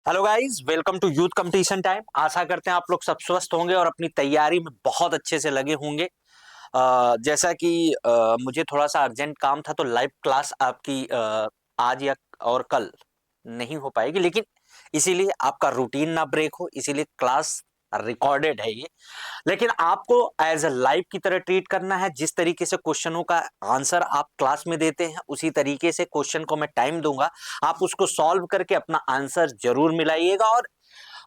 Hello guys, welcome to youth competition time. आशा करते हैं आप लोग सब स्वस्थ होंगे और अपनी तैयारी में बहुत अच्छे से लगे होंगे। जैसा कि मुझे थोड़ा सा अर्जेंट काम था तो लाइव क्लास आपकी आज या और कल नहीं हो पाएगी, लेकिन इसीलिए आपका रूटीन ना ब्रेक हो, इसीलिए क्लास रिकॉर्डेड है ये। लेकिन आपको एज अ लाइव की तरह ट्रीट करना है। जिस तरीके से क्वेश्चनों का आंसर आप क्लास में देते हैं उसी तरीके से क्वेश्चन को मैं टाइम दूंगा, आप उसको सॉल्व करके अपना आंसर जरूर मिलाइएगा। और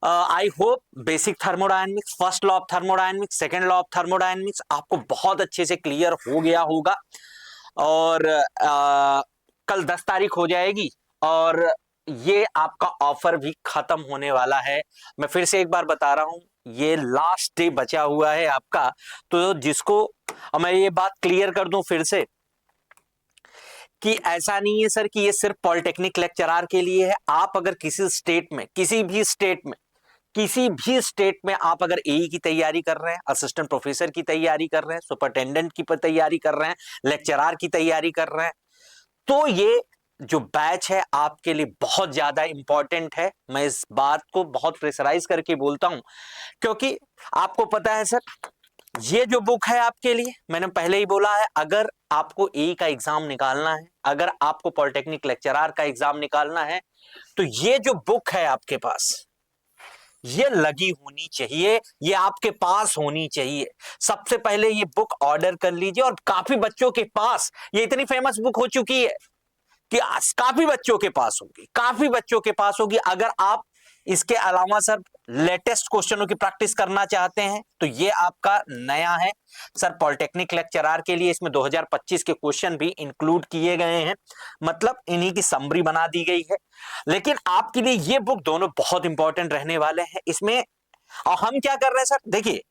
I hope basic thermodynamics, first law of thermodynamics, second law of thermodynamics आपको बहुत अच्छे से क्लियर हो गया होगा। और कल 10 तारीख हो जाएगी और ये आपका ऑफर भी खत्म होने वाला है। मैं फिर से एक बार बता रहा हूं, ये लास्ट डे बचा हुआ है आपका। तो जिसको, और मैं ये बात क्लियर कर दूं फिर से कि ऐसा नहीं है सर कि ये सिर्फ पॉलिटेक्निक लेक्चरार के लिए है। आप अगर किसी स्टेट में, किसी भी स्टेट में आप अगर एई की तैयारी कर रहे हैं, असिस्टेंट प्रोफेसर की तैयारी कर रहे हैं, सुपरिटेंडेंट की तैयारी कर रहे हैं, लेक्चरार की तैयारी कर रहे हैं, तो ये जो बैच है आपके लिए बहुत ज्यादा इंपॉर्टेंट है। मैं इस बात को बहुत प्रेशराइज करके बोलता हूं क्योंकि आपको पता है सर, ये जो बुक है आपके लिए, मैंने पहले ही बोला है, अगर आपको एई का एग्जाम निकालना है, अगर आपको पॉलिटेक्निक लेक्चरार का एग्जाम निकालना है, तो ये जो बुक है आपके पास, ये लगी होनी चाहिए, ये आपके पास होनी चाहिए। सबसे पहले ये बुक ऑर्डर कर लीजिए। और काफी बच्चों के पास ये इतनी फेमस बुक हो चुकी है कि काफी बच्चों के पास होगी, काफी बच्चों के पास होगी। अगर आप इसके अलावा सर लेटेस्ट क्वेश्चनों की प्रैक्टिस करना चाहते हैं तो ये आपका नया है सर। पॉलिटेक्निक लेक्चरार के लिए इसमें 2025 के क्वेश्चन भी इंक्लूड किए गए हैं, मतलब इन्हीं की समरी बना दी गई है। लेकिन आपके लिए ये बुक दोनों बहुत इंपॉर्टेंट रहने वाले हैं इसमें। और हम क्या कर रहे हैं सर, देखिए,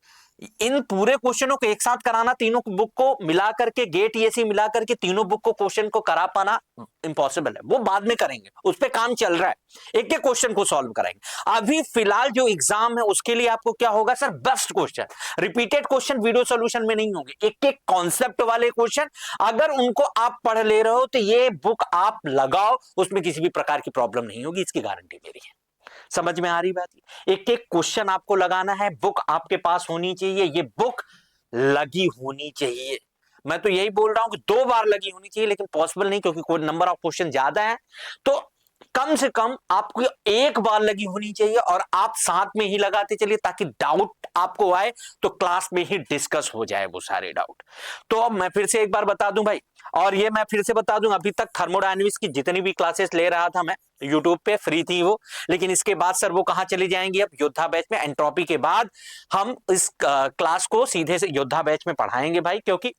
इन पूरे क्वेश्चनों को एक साथ कराना, तीनों बुक को मिला करके, गेट ईएससी मिला करके तीनों बुक को क्वेश्चन को करा पाना इंपॉसिबल है। वो बाद में करेंगे, उस पर काम चल रहा है, एक एक क्वेश्चन को सॉल्व कराएंगे। अभी फिलहाल जो एग्जाम है उसके लिए आपको क्या होगा sir, best question, repeated question video solution में नहीं होंगे, एक एक कॉन्सेप्ट वाले क्वेश्चन। अगर उनको आप पढ़ ले रहे हो तो ये बुक आप लगाओ, उसमें किसी भी प्रकार की प्रॉब्लम नहीं होगी, इसकी गारंटी मेरी है। समझ में आ रही बात? एक एक क्वेश्चन आपको लगाना है, बुक आपके पास होनी चाहिए, ये बुक लगी होनी चाहिए। मैं तो यही बोल रहा हूं कि 2 बार लगी होनी चाहिए, लेकिन पॉसिबल नहीं क्योंकि कोई नंबर ऑफ क्वेश्चन ज्यादा है। तो कम से कम आपको 1 बार लगी होनी चाहिए और आप साथ में ही लगाते चलिए ताकि डाउट आपको आए तो क्लास में ही डिस्कस हो जाए वो सारे डाउट। तो अब मैं फिर से एक बार बता दूं भाई, और ये मैं फिर से बता दूं, अभी तक थर्मोडायनेमिक्स की जितनी भी क्लासेस ले रहा था मैं, यूट्यूब पे फ्री थी वो, लेकिन इसके बाद सर वो कहां चली जाएंगी, अब योद्धा बैच में। एंट्रोपी के बाद हम इस क्लास को सीधे से योद्धा बैच में पढ़ाएंगे भाई, क्योंकि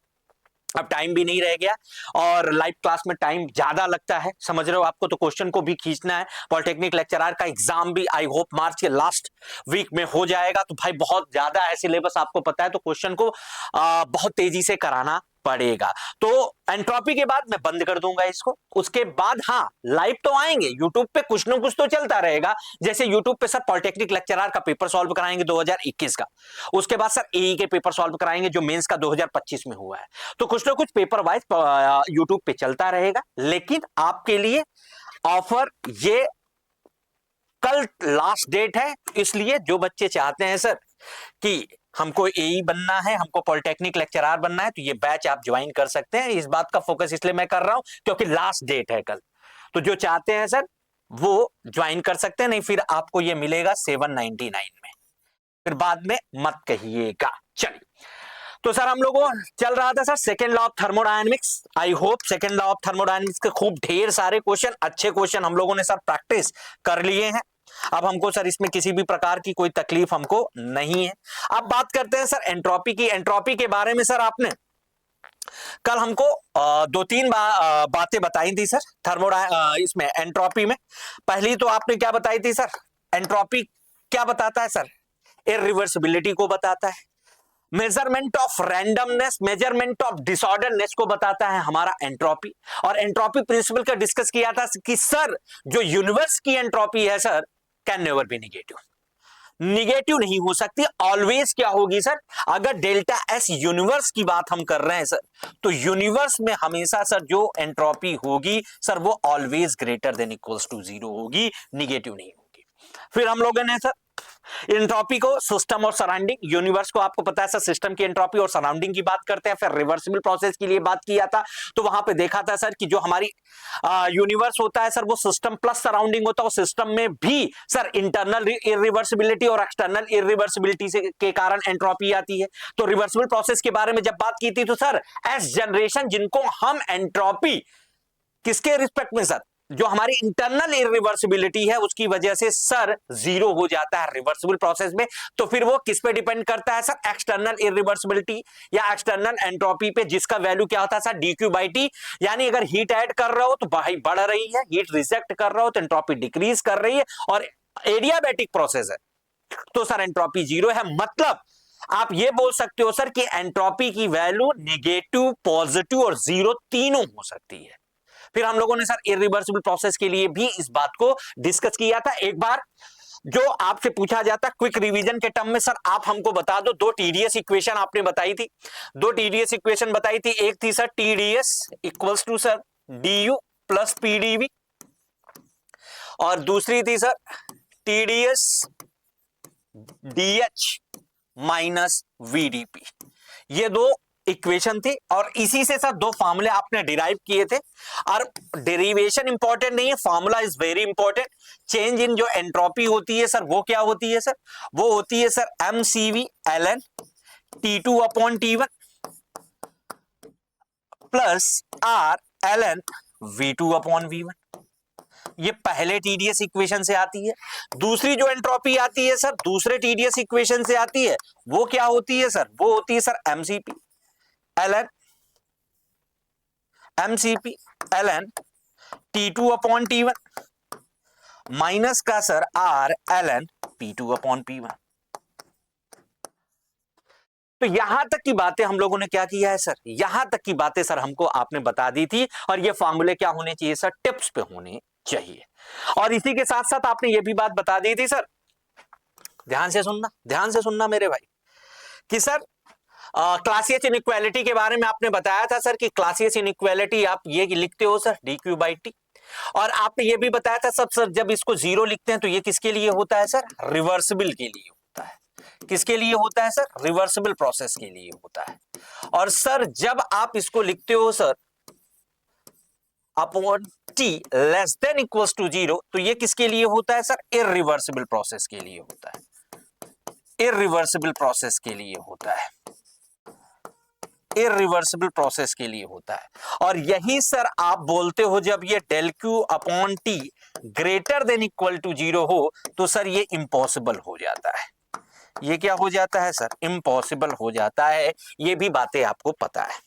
अब टाइम भी नहीं रह गया और लाइव क्लास में टाइम ज्यादा लगता है, समझ रहे हो। आपको तो क्वेश्चन को भी खींचना है। पॉलिटेक्निक लेक्चरर का एग्जाम भी आई होप मार्च के लास्ट वीक में हो जाएगा, तो भाई बहुत ज्यादा है सिलेबस, आपको पता है, तो क्वेश्चन को बहुत तेजी से कराना पड़ेगा। तो एंट्रोपी के बाद मैं बंद कर दूंगा इसको। उसके बाद हाँ, लाइव तो आएंगे, यूट्यूब पे कुछ ना कुछ तो चलता रहेगा। जैसे यूट्यूब पे सर पॉलिटेक्निक लेक्चरर का पेपर सॉल्व कराएंगे 2021 का, उसके बाद सर एई के पेपर सॉल्व कराएंगे जो मेंस का 2025 में हुआ है। तो कुछ ना कुछ पेपर वाइज यूट्यूब पे चलता रहेगा। लेकिन आपके लिए ऑफर, ये कल लास्ट डेट है, इसलिए जो बच्चे चाहते हैं सर कि हमको एई बनना है, हमको पॉलिटेक्निक लेक्चरर बनना है, तो ये बैच आप ज्वाइन कर सकते हैं। इस बात का फोकस इसलिए मैं कर रहा हूं क्योंकि लास्ट डेट है कल। तो जो चाहते हैं सर वो ज्वाइन कर सकते हैं, नहीं फिर आपको ये मिलेगा 799 में, फिर बाद में मत कहिएगा। चलिए, तो सर हम लोगों चल रहा था sir second law of thermodynamics. I hope second law of thermodynamics के खूब ढेर सारे क्वेश्चन, अच्छे क्वेश्चन हम लोगों ने सर प्रैक्टिस कर लिए हैं। अब हमको सर इसमें किसी भी प्रकार की कोई तकलीफ हमको नहीं है। अब बात करते हैं सर एंट्रोपी की। एंट्रोपी के बारे में सर आपने कल हमको 2-3 बातें बताई थी सर इसमें एंट्रोपी में। पहली तो आपने क्या बताई थी सर, एंट्रोपी क्या बताता है सर, इरिवर्सिबिलिटी को बताता है, measurement of randomness, measurement of disorderness को बताता है हमारा एंट्रोपी। और एंट्रोपी प्रिंसिपल का डिस्कस किया था कि सर जो यूनिवर्स की एंट्रोपी है sir can never be negative, negative नहीं हो सकती, ऑलवेज क्या होगी सर, अगर डेल्टा एस यूनिवर्स की बात हम कर रहे हैं सर, तो यूनिवर्स में हमेशा सर जो एंट्रोपी होगी सर वो always greater than equals to 0 होगी, निगेटिव नहीं होगी। फिर हम लोगों ने सर एंट्रोपी को सिस्टम और सराउंडिंग यूनिवर्स को आपको पता है सर सिस्टम की एंट्रोपी और सराउंडिंग की बात करते हैं। फिर रिवर्सिबल प्रोसेस के लिए बात किया था, तो वहां पे देखा था सर कि जो हमारी यूनिवर्स होता है सर वो सिस्टम प्लस सराउंडिंग होता है, और सिस्टम में भी सर इंटरनल इरिवर्सिबिलिटी और एक्सटर्नल इरिवर्सिबिलिटी से के कारण एंट्रोपी आती है। तो रिवर्सिबल प्रोसेस के बारे में जब बात की थी तो सर एस जनरेशन जिनको हम एंट्रोपी किसके रिस्पेक्ट में सर जो हमारी इंटरनल इरिवर्सिबिलिटी है उसकी वजह से सर जीरो हो जाता है रिवर्सिबल प्रोसेस में। तो फिर वो किस पे डिपेंड करता है सर एक्सटर्नल इरिवर्सिबिलिटी या एक्सटर्नल एंट्रोपी पे, जिसका वैल्यू क्या होता है sir D Q by T. यानी अगर हीट ऐड कर रहे हो तो भाई बढ़ रही है, हीट रिजेक्ट कर रहे हो तो एंट्रोपी डिक्रीज कर रही है, और एडियाबैटिक प्रोसेस है तो सर एंट्रोपी जीरो है। मतलब आप ये बोल सकते हो सर कि एंट्रोपी की वैल्यू नेगेटिव, पॉजिटिव और जीरो तीनों हो सकती है। फिर हम लोगों ने सर इरिवर्सिबल प्रोसेस के लिए भी इस बात को डिस्कस किया था। एक बार जो आपसे पूछा जाता क्विक रिवीजन के टर्म में सर आप हमको बता दो, दो टीडीएस इक्वेशन आपने बताई थी, दो टीडीएस इक्वेशन बताई थी। एक थी sir TDS equals to sir DU plus PDV, और दूसरी थी sir TDS DH minus VDP. ये दो इक्वेशन थी और इसी से सर दो फार्मूले आपने डिराइव किए थे। और डेरिवेशन इंपॉर्टेंट नहीं है, formula is very important. Change in जो एंट्रोपी होती है सर वो क्या होती है सर, वो होती है sir mCv ln T2 upon T1 plus R ln V2 upon V1। ये पहले टीडीएस इक्वेशन से आती है। दूसरी जो एंट्रोपी आती है सर दूसरे टीडीएस इक्वेशन से आती है, वो क्या होती है सर, वो होती है sir mCp ln T2 upon T1 minus का sir R ln P2 upon P1। तो यहां तक की बातें हम लोगों ने क्या किया है सर, यहां तक की बातें सर हमको आपने बता दी थी, और ये फार्मूले क्या होने चाहिए सर, टिप्स पे होने चाहिए। और इसी के साथ साथ आपने ये भी बात बता दी थी सर, ध्यान से सुनना मेरे भाई, कि सर क्लासियस इनइक्वालिटी के बारे में आपने बताया था सर कि क्लासियस इनइक्वालिटी आप ये लिखते हो sir D Q by T, और आपने ये भी बताया था सब सर जब इसको जीरो लिखते हैं तो ये किसके लिए होता है सर, रिवर्सिबल के लिए होता है। किसके लिए होता है सर, रिवर्सिबल प्रोसेस के लिए होता है। और सर जब आप इसको लिखते हो sir upon T less than equals to zero, तो ये किसके लिए होता है सर, इरिवर्सिबल प्रोसेस के लिए होता है, इरिवर्सिबल प्रोसेस के लिए होता है, इरिवर्सिबल प्रोसेस के लिए होता है। और यही सर आप बोलते हो जब ये del Q upon T greater than equal to zero हो तो सर ये इम्पॉसिबल हो जाता है। ये क्या हो जाता है सर, इम्पॉसिबल हो जाता है। ये भी बातें आपको पता है।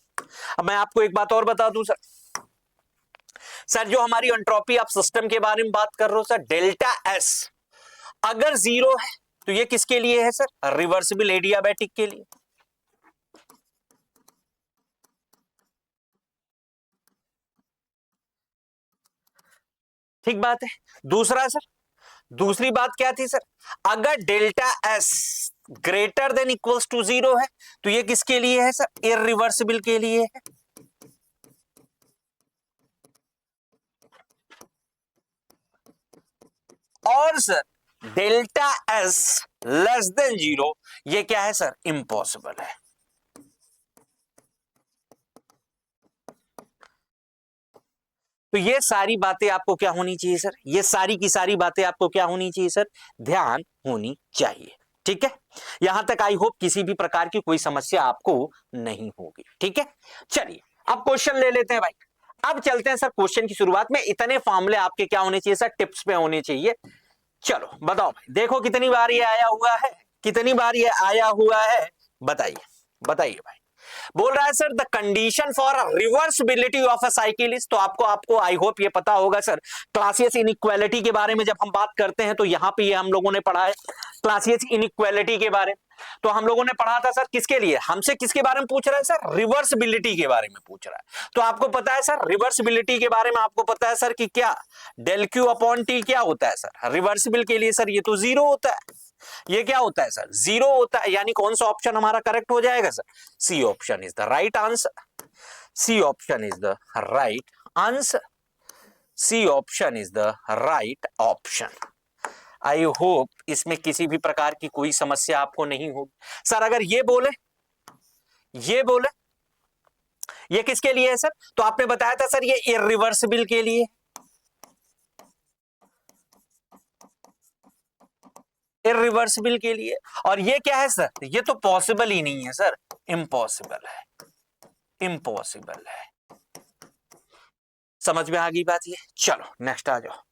अब मैं आपको एक बात और बता दूं सर जो हमारी एंट्रोपी आप सिस्टम के बारे में बात कर रहे हो सर, डेल्टा एस अगर जीरो है तो ये किसके लिए है सर, रिवर्सिबल एडियाबैटिक के लिए। ठीक बात है। दूसरा सर, दूसरी बात क्या थी सर, अगर delta S greater than equals to zero है तो ये किसके लिए है सर, इरिवर्सिबल के लिए है। और sir delta S less than zero ये क्या है सर, इम्पॉसिबल है। तो ये सारी बातें आपको क्या होनी चाहिए सर, ये सारी की सारी बातें आपको क्या होनी चाहिए सर, ध्यान होनी चाहिए। ठीक है, यहां तक आई होप किसी भी प्रकार की कोई समस्या आपको नहीं होगी। ठीक है, चलिए अब क्वेश्चन ले लेते हैं भाई। अब चलते हैं सर क्वेश्चन की शुरुआत में। इतने फॉर्मूले आपके क्या होने चाहिए सर, टिप्स पे होने चाहिए। चलो बताओ भाई, देखो कितनी बार ये आया हुआ है, कितनी बार ये आया हुआ है, बताइए बताइए भाई। बोल रहा है sir the condition for reversibility of a cyclist. तो आपको आई होप ये पता होगा सर, क्लासियस इनइक्वालिटी के बारे में जब हम बात करते हैं तो यहां पे ये हम लोगों ने पढ़ा है क्लासियस इनइक्वालिटी के बारे में। तो हम लोगों ने पढ़ा था सर किसके लिए, हमसे किसके बारे में पूछ रहा है सर, रिवर्सिबिलिटी के बारे में पूछ रहा है। तो आपको पता है सर रिवर्सिबिलिटी के बारे में आपको पता है सर कि क्या डेल क्यू अपॉन टी क्या होता है सर, रिवर्सिबल के लिए सर ये तो जीरो होता है। ये क्या होता है सर, जीरो होता है। यानी कौन सा ऑप्शन हमारा करेक्ट हो जाएगा sir, C option is the right answer, C option is the right answer, C option is the right option. I hope इसमें किसी भी प्रकार की कोई समस्या आपको नहीं होगी। सर अगर ये बोले ये किसके लिए है सर? तो आपने बताया था सर ये इरिवर्सिबल के लिए, इरिवर्सिबल के लिए। और ये क्या है सर? ये तो पॉसिबल ही नहीं है सर, इम्पॉसिबल है, इम्पॉसिबल है। समझ में आ गई बात ये? चलो नेक्स्ट आ जाओ।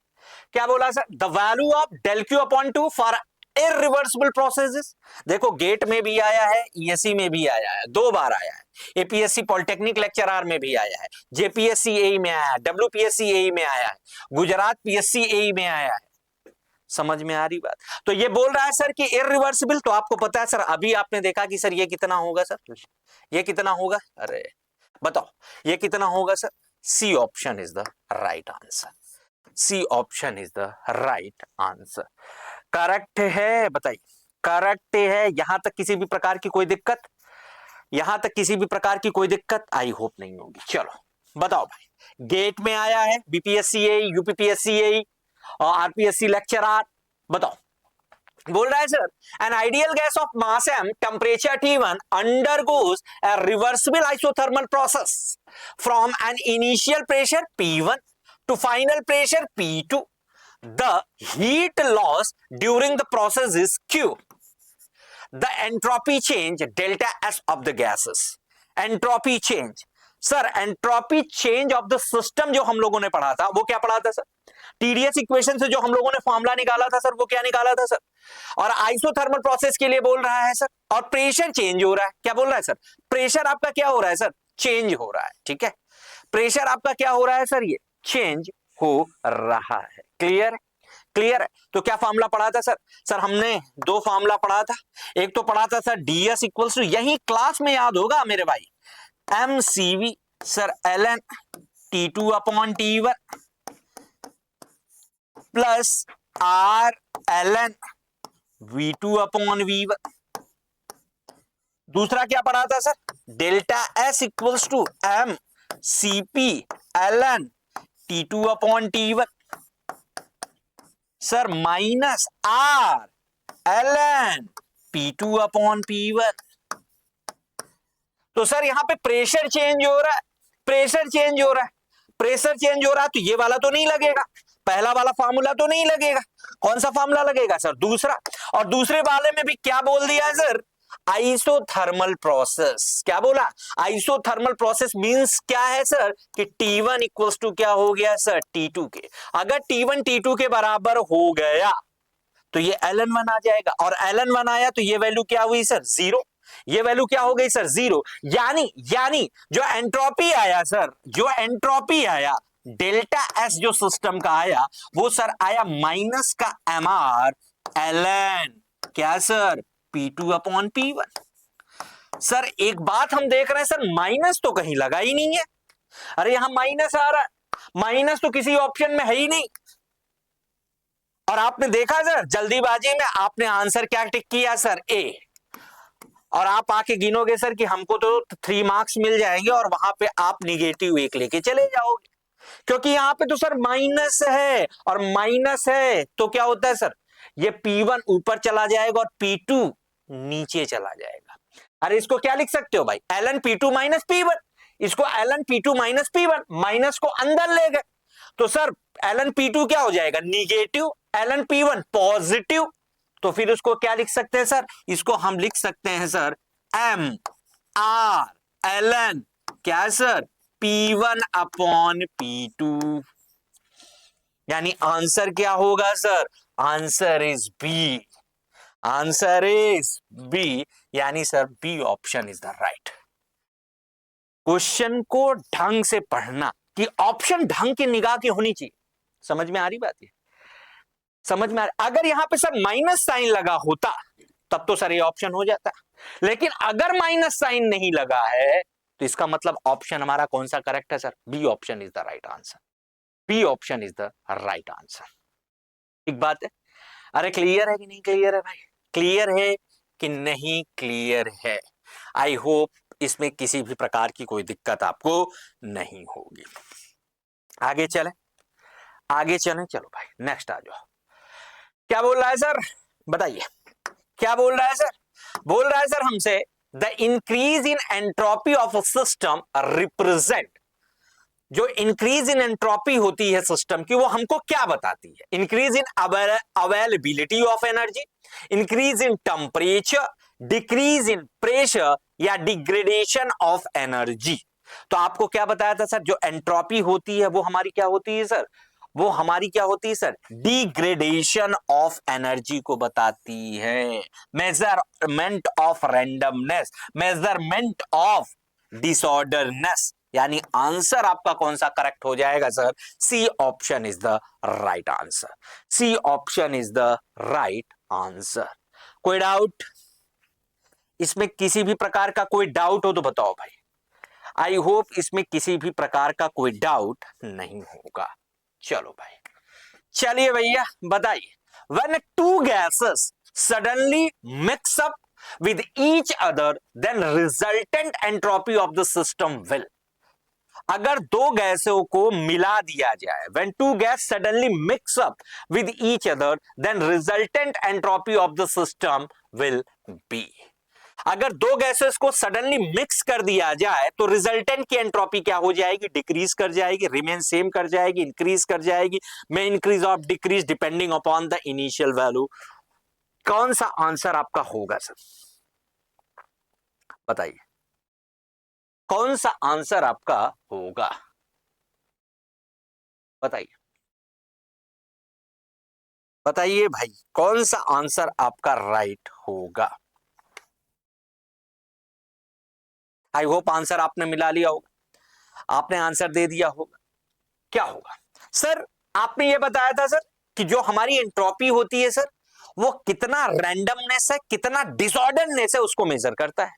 क्या बोला sir? The value of del Q upon T for irreversible processes. देखो गेट में भी आया है, ईएससी में भी आया है, 2 बार आया है, एपीएससी पॉलिटेक्निक लेक्चर आर में भी आया है, जेपीएससी एई में आया है, डब्ल्यूपीएससी एई में आया है, गुजरात पीएससी एई में आया है। समझ में आ रही बात? तो ये बोल रहा है सर कि इरिवर्सिबल, तो आपको पता है सर, अभी आपने देखा कि सर ये कितना होगा सर, ये कितना होगा? अरे बताओ ये कितना होगा sir? C option is the right answer, C option is the right answer. Correct है, बताइए करेक्ट है। यहां तक किसी भी प्रकार की कोई दिक्कत? यहां तक किसी भी प्रकार की कोई दिक्कत आई होप नहीं होगी। चलो बताओ भाई, गेट में आया है बीपीएससी यूपीपीएससी और आरपीएससी लेक्चर आर, बताओ। बोल रहा है sir an ideal gas of mass m temperature T1 undergoes a reversible isothermal process from an initial pressure P1 to final pressure P2. The heat loss during the process is Q. The entropy change delta S of the gases. Entropy change sir, entropy change of the system जो हम लोगों ने पढ़ा था वो क्या पढ़ा था सर? टीडीएस इक्वेशन से जो हम लोगों ने फॉर्मूला निकाला था सर, वो क्या निकाला था सर? और आइसोथर्मल प्रोसेस के लिए बोल रहा है सर, और प्रेशर चेंज हो रहा है। क्या बोल रहा है सर? प्रेशर आपका क्या हो रहा है सर? चेंज हो रहा है। ठीक है, प्रेशर आपका क्या हो रहा है सर? ये चेंज हो रहा है। क्लियर है? क्लियर है? तो क्या फॉर्मूला पढ़ा था सर? सर हमने 2 फॉर्मूला पढ़ा था। एक तो पढ़ा था सर डीएस इक्वल्स टू, यही क्लास में याद होगा मेरे भाई, M C V sir L N T two upon T one plus R L N V two upon V one. दूसरा क्या पढ़ा था sir? Delta S equals to M C P L N T two upon T one sir minus R L N P two upon P one. तो sir यहां पे pressure change हो रहा है, प्रेशर चेंज हो रहा है, प्रेशर चेंज हो रहा है, तो ये वाला तो नहीं लगेगा, पहला वाला फार्मूला तो नहीं लगेगा। कौन सा फार्मूला लगेगा सर? दूसरा। और दूसरे वाले में भी क्या बोल दिया है सर? Isothermal process. क्या बोला? आइसोथर्मल प्रोसेस मींस क्या है सर? कि T1 इक्वल्स टू क्या हो गया सर? T2 के। अगर T1 T2 के बराबर हो गया तो ये ln1 आ जाएगा, और ln1 आया तो ये वैल्यू क्या हुई सर? 0। ये वैल्यू क्या हो गई सर? 0। यानी जो एंट्रोपी आया सर, जो एंट्रोपी आया डेल्टा एस जो सिस्टम का आया, वो सर आया माइनस का mr ln क्या sir? P2 upon P1। Sir एक बात हम देख रहे हैं सर, माइनस तो कहीं लगा ही नहीं है। अरे यहां माइनस आ रहा है, माइनस तो किसी ऑप्शन में है ही नहीं। और आपने देखा सर जल्दीबाजी में आपने आंसर क्या टिक किया सर? ए। और आप आके गिनोगे सर कि हमको तो 3 मार्क्स मिल जाएंगे, और वहां पे आप निगेटिव 1 लेके चले जाओगे, क्योंकि यहां पे तो सर माइनस है, और माइनस है तो क्या होता है सर? ये P1 ऊपर चला जाएगा और P2 नीचे चला जाएगा। अरे इसको क्या लिख सकते हो भाई? ln P2 minus P1। इसको ln P2 minus P1, minus को अंदर ले गए तो सर ln P2 क्या हो जाएगा? Negative, ln P1 positive. तो फिर उसको क्या लिख सकते हैं सर? इसको हम लिख सकते हैं सर m r ln क्या सर? P1 upon P2। यानी आंसर क्या होगा sir? Answer is B, answer is B, यानी sir B option is the right. Question को ढंग से पढ़ना, कि ऑप्शन ढंग की निगाह की होनी चाहिए। समझ में आ रही बात? है समझ में आ रही? अगर यहां पे सर माइनस साइन लगा होता तब तो सर ये ऑप्शन हो जाता, लेकिन अगर माइनस साइन नहीं लगा है तो इसका मतलब ऑप्शन हमारा कौन सा करेक्ट है sir? B option is the right answer, B option is the right answer. ठीक बात है? अरे क्लियर है कि नहीं क्लियर है भाई? क्लियर है कि नहीं क्लियर है? आई होप इसमें किसी भी प्रकार की कोई दिक्कत आपको नहीं होगी। आगे चलें, आगे चलें, चलो भाई नेक्स्ट आ जाओ। क्या बोल रहा है सर, बताइए क्या बोल रहा है सर? बोल रहा है सर हमसे the increase in entropy of a system represent, जो इंक्रीज इन एंट्रोपी होती है सिस्टम की वो हमको क्या बताती है? Increase in availability of energy, increase in temperature, decrease in pressure या डिग्रेडेशन ऑफ एनर्जी। तो आपको क्या बताया था सर, जो एंट्रोपी होती है वो हमारी क्या होती है सर? वो हमारी क्या होती है सर? डिग्रेडेशन ऑफ एनर्जी को बताती है। Measurement of randomness, measurement of disorderness, यानी आंसर आपका कौन सा करेक्ट हो जाएगा sir? C option is the right answer. C option is the right answer. कोई डाउट इसमें? किसी भी प्रकार का कोई डाउट हो तो बताओ भाई। आई होप इसमें किसी भी प्रकार का कोई डाउट नहीं होगा। चलो भाई, चलिए भैया बताइए, when two gases suddenly mix up with each other then resultant entropy of the system will, अगर दो गैसों को मिला दिया जाए, when two gas suddenly mix up with each other then resultant entropy of the system will be, अगर दो gases को सडनली मिक्स कर दिया जाए तो रिजल्टेंट की एंट्रोपी क्या हो जाएगी? डिक्रीज कर जाएगी, रिमेन सेम कर जाएगी, इंक्रीज कर जाएगी, में increase of decrease depending upon the initial value. कौन सा आंसर आपका होगा सर? बताइए कौन सा आंसर आपका होगा? बताइए बताइए भाई, कौन सा आंसर आपका राइट होगा? आई होप आंसर आपने मिला लिया होगा, आपने आंसर दे दिया होगा। क्या होगा सर? आपने ये बताया था सर कि जो हमारी एंट्रोपी होती है सर वो कितना रैंडमनेस है, कितना डिसऑर्डरनेस है उसको मेजर करता है।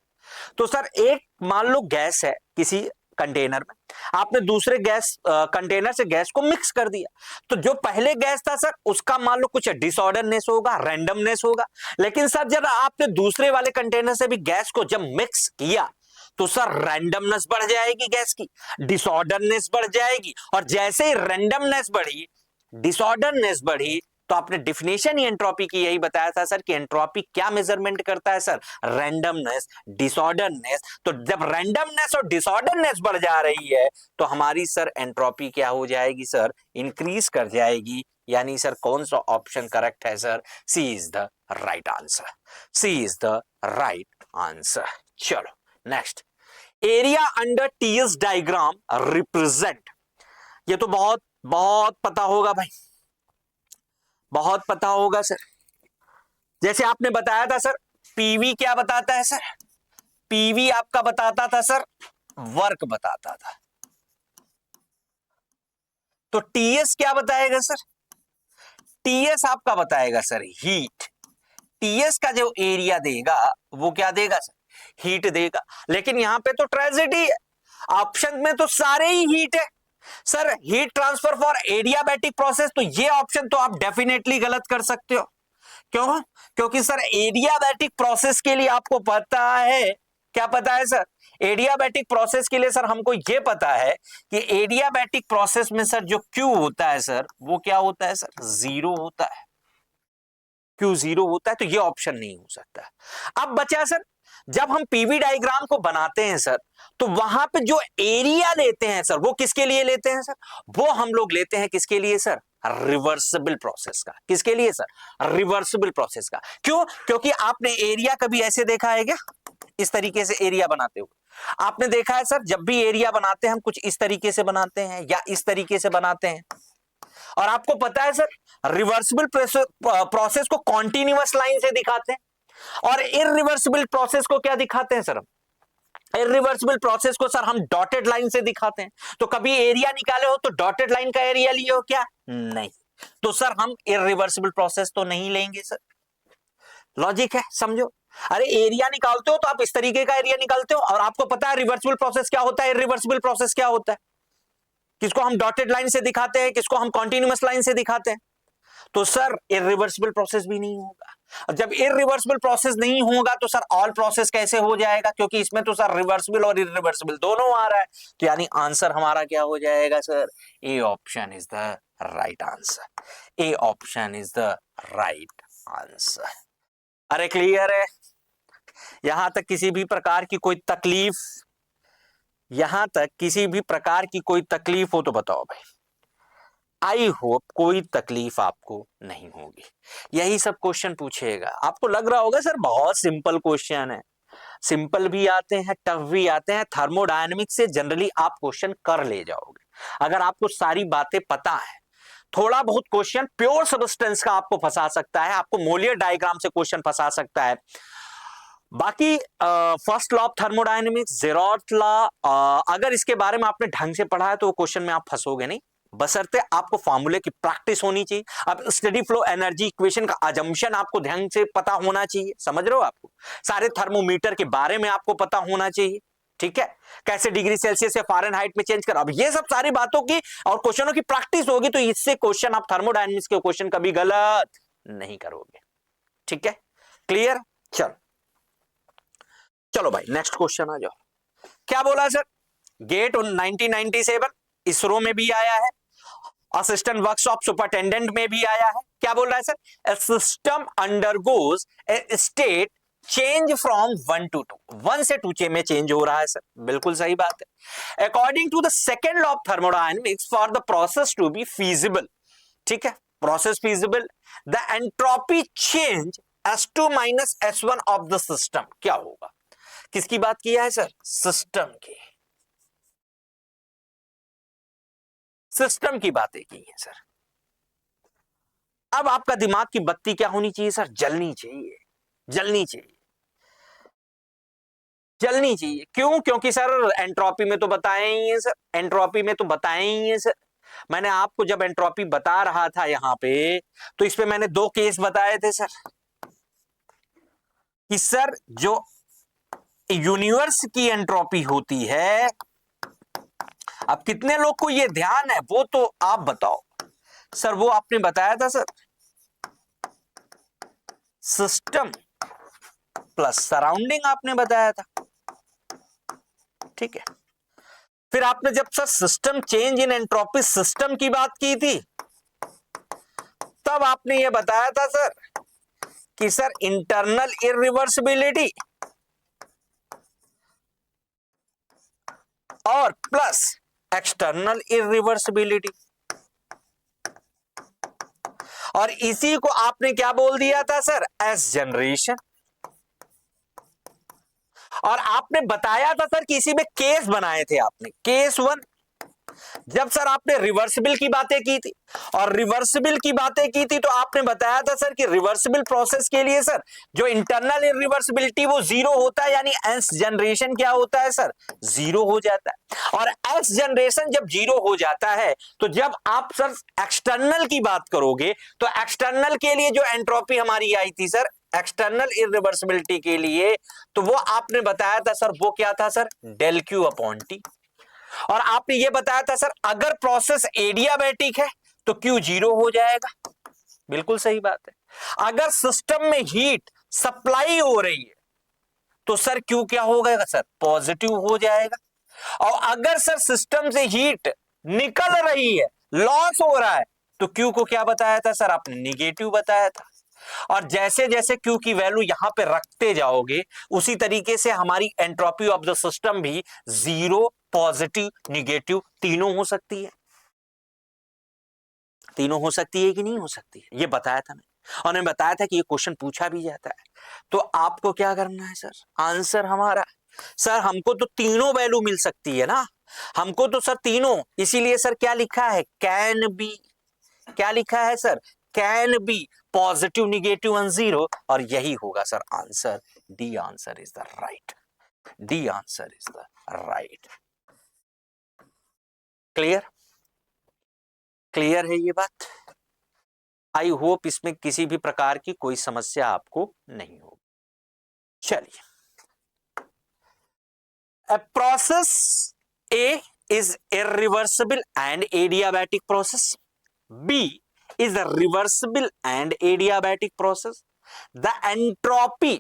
तो सर एक मान लो गैस है किसी कंटेनर में, आपने दूसरे गैस कंटेनर से गैस को मिक्स कर दिया, तो जो पहले गैस था सर उसका मान लो कुछ डिसऑर्डरनेस होगा, रैंडमनेस होगा। लेकिन सर जब आपने दूसरे वाले कंटेनर से भी गैस को जब मिक्स किया तो सर रैंडमनेस बढ़ जाएगी, गैस की डिसऑर्डरनेस बढ़ जाएगी, और जैसे ही रैंडमनेस बढ़ी, डिसऑर्डरनेस बढ़ी, तो आपने डिफिनेशन ही एंट्रोपी की यही बताया था सर कि एंट्रोपी क्या मेजरमेंट करता है सर? Randomness, disorderness. तो जब रैंडमनेस और डिसऑर्डरनेस बढ़ जा रही है तो हमारी सर एंट्रोपी क्या हो जाएगी सर? इंक्रीज कर जाएगी। यानी सर कौन सा ऑप्शन करेक्ट है sir? C is the right answer. C is the right answer. चलो next, area under TS diagram represent. ये तो बहुत बहुत पता होगा भाई, बहुत पता होगा सर। जैसे आपने बताया था सर पीवी क्या बताता है सर? पीवी आपका बताता था सर वर्क बताता था, तो टीएस क्या बताएगा सर? टीएस आपका बताएगा सर हीट। टीएस का जो एरिया देगा वो क्या देगा सर? हीट देगा। लेकिन यहां पे तो ट्रेजेडी है, ऑप्शन में तो सारे ही हीट है sir. Heat transfer for adiabatic process, तो ये ऑप्शन तो आप डेफिनेटली गलत कर सकते हो। क्यों? क्योंकि सर एडियाबैटिक प्रोसेस के लिए आपको पता है, क्या पता है सर? एडियाबैटिक प्रोसेस के लिए सर हमको ये पता है कि एडियाबैटिक प्रोसेस में सर जो Q होता है सर वो क्या होता है सर? जीरो होता है। Q जीरो होता है, तो ये ऑप्शन नहीं हो सकता। अब बचा सर जब हम पीवी डायग्राम को बनाते हैं सर तो वहां पे जो एरिया लेते हैं सर वो किसके लिए लेते हैं सर? वो हम लोग लेते हैं किसके लिए सर? रिवर्सिबल प्रोसेस का। किसके लिए सर? रिवर्सिबल प्रोसेस का। क्यों? क्योंकि आपने एरिया कभी ऐसे देखा है क्या? इस तरीके से एरिया बनाते हुए आपने देखा है सर? जब भी एरिया बनाते हैं हम कुछ इस तरीके से बनाते हैं या इस तरीके से बनाते हैं। और आपको पता है सर रिवर्सिबल प्रोसेस को कॉन्टिन्यूअस लाइन से दिखाते हैं और इररिवर्सिबल प्रोसेस को क्या दिखाते हैं सर? इररिवर्सिबल प्रोसेस को सर हम डॉटेड लाइन से दिखाते हैं। तो कभी एरिया निकाले हो तो डॉटेड लाइन का एरिया लिए हो क्या? नहीं। तो सर हम इररिवर्सिबल प्रोसेस तो नहीं लेंगे सर। लॉजिक है, समझो। अरे एरिया निकालते हो तो आप इस तरीके का एरिया निकालते हो, और आपको पता है रिवर्सिबल प्रोसेस क्या होता है, इररिवर्सिबल प्रोसेस क्या होता है, किसको हम डॉटेड लाइन से दिखाते हैं, किसको हम कॉन्टिन्यूअस लाइन से दिखाते हैं। तो सर इररिवर्सिबल प्रोसेस भी नहीं होगा। और जब इररिवर्सिबल प्रोसेस नहीं होगा तो सर ऑल प्रोसेस कैसे हो जाएगा? क्योंकि इसमें तो सर रिवर्सिबल और इररिवर्सिबल दोनों आ रहा है। तो यानी आंसर हमारा क्या हो जाएगा sir? A option is the right answer. A option is the right answer. अरे क्लियर है? यहां तक किसी भी प्रकार की कोई तकलीफ, यहां तक किसी भी प्रकार की कोई तकलीफ हो तो बताओ भाई। आई होप कोई तकलीफ आपको नहीं होगी। यही सब क्वेश्चन पूछेगा। आपको लग रहा होगा सर बहुत सिंपल क्वेश्चन है। सिंपल भी आते हैं, टफ भी आते हैं। थर्मोडायनेमिक्स से जनरली आप क्वेश्चन कर ले जाओगे अगर आपको सारी बातें पता है। थोड़ा बहुत क्वेश्चन प्योर सब्सटेंस का आपको फंसा सकता है, आपको मोलियर डायग्राम से क्वेश्चन फंसा सकता है। बाकी first law of thermodynamics, zeroth law, अगर इसके बारे में आपने ढंग से पढ़ा है तो क्वेश्चन में आप फंसोगे नहीं, बशर्ते आपको फॉर्मूले की प्रैक्टिस होनी चाहिए। अब स्टेडी फ्लो एनर्जी इक्वेशन का अजम्पशन आपको ध्यान से पता होना चाहिए। समझ रहे हो? आपको सारे थर्मोमीटर के बारे में आपको पता होना चाहिए। ठीक है, कैसे डिग्री सेल्सियस से फ़ारेनहाइट में चेंज कर, अब ये सब सारी बातों की और क्वेश्चनों की प्रैक्टिस होगी तो इससे क्वेश्चन आप थर्मोडायनेमिक्स के क्वेश्चन कभी गलत नहीं करोगे। ठीक है, क्लियर? चलो चलो भाई नेक्स्ट क्वेश्चन आ जाओ। क्या बोला सर? गेट 1997 इसरो में भी आया है, असिस्टेंट वर्कशॉप सुपरिटेंडेंट में भी आया है। क्या बोल रहा है sir? A system undergoes A state change from 1 to 2, 1 से 2 में चेंज हो रहा है सर। बिल्कुल सही बात है। According to the second law of thermodynamics, for the process to be feasible, ठीक है, process feasible, the entropy change S2 minus S1 of the system क्या होगा? किसकी बात किया है सर? सिस्टम की, सिस्टम की बातें की है सर। अब आपका दिमाग की बत्ती क्या होनी चाहिए सर? जलनी चाहिए, जलनी चाहिए, जलनी चाहिए। क्यों? क्योंकि सर एंट्रोपी में तो बताए ही है सर, एंट्रोपी में तो बताए ही है सर। मैंने आपको जब एंट्रोपी बता रहा था यहां पे, तो इस पे मैंने 2 केस बताए थे सर कि सर जो यूनिवर्स की एंट्रोपी होती है, अब कितने लोग को ये ध्यान है वो तो आप बताओ सर। वो आपने बताया था सर, सिस्टम प्लस सराउंडिंग आपने बताया था। ठीक है, फिर आपने जब sir system change in entropy system की बात की थी, तब आपने ये बताया था सर कि सर इंटरनल इरिवर्सिबिलिटी और प्लस एक्सटर्नल इरिवर्सिबिलिटी, और इसी को आपने क्या बोल दिया था सर? S generation. और आपने बताया था सर कि इसी में केस बनाए थे आपने। केस 1, जब सर आपने रिवर्सिबल की बातें की थी, और रिवर्सिबल की बातें की थी तो आपने बताया था सर कि रिवर्सिबल प्रोसेस के लिए सर जो इंटरनल इरिवर्सिबिलिटी वो 0 होता है, यानी एस जनरेशन क्या होता है सर? 0 हो जाता है। और एस जनरेशन जब 0 हो जाता है तो जब आप सर एक्सटर्नल की बात करोगे तो एक्सटर्नल के लिए जो एंट्रोपी हमारी आई थी सर एक्सटर्नल इरिवर्सिबिलिटी के लिए, तो वो आपने बताया था सर वो क्या था sir? Del Q upon T. और आपने ये बताया था सर अगर प्रोसेस एडियाबैटिक है तो क्यू 0 हो जाएगा। बिल्कुल सही बात है। अगर सिस्टम में हीट सप्लाई हो रही है तो सर क्यू क्या होगा सर? पॉजिटिव हो जाएगा। और अगर सर सिस्टम से हीट निकल रही है, लॉस हो रहा है, तो क्यू को क्या बताया था सर? आपने निगेटिव बताया था। और जैसे जैसे क्यू की वैल्यू यहां पे रखते जाओगे उसी तरीके से हमारी एंट्रोपी ऑफ द सिस्टम भी 0, पॉजिटिव, निगेटिव तीनों हो सकती है। तीनों हो सकती है कि नहीं हो सकती है, ये बताया था मैंने। और मैंने बताया था कि ये क्वेश्चन पूछा भी जाता है। तो आपको क्या करना है सर? आंसर हमारा सर हमको तो तीनों वैल्यू मिल सकती है ना, हमको तो सर तीनों, इसीलिए सर क्या लिखा है? Can be. क्या लिखा है sir? Can be, positive, negative and 0, और यही होगा sir answer. D answer is the right, D answer is the right. Clear? Clear है ये बात? आई होप इसमें किसी भी प्रकार की कोई समस्या आपको नहीं होगी। चलिए, a process A is irreversible and adiabatic process, B is a reversible and adiabatic process. The entropy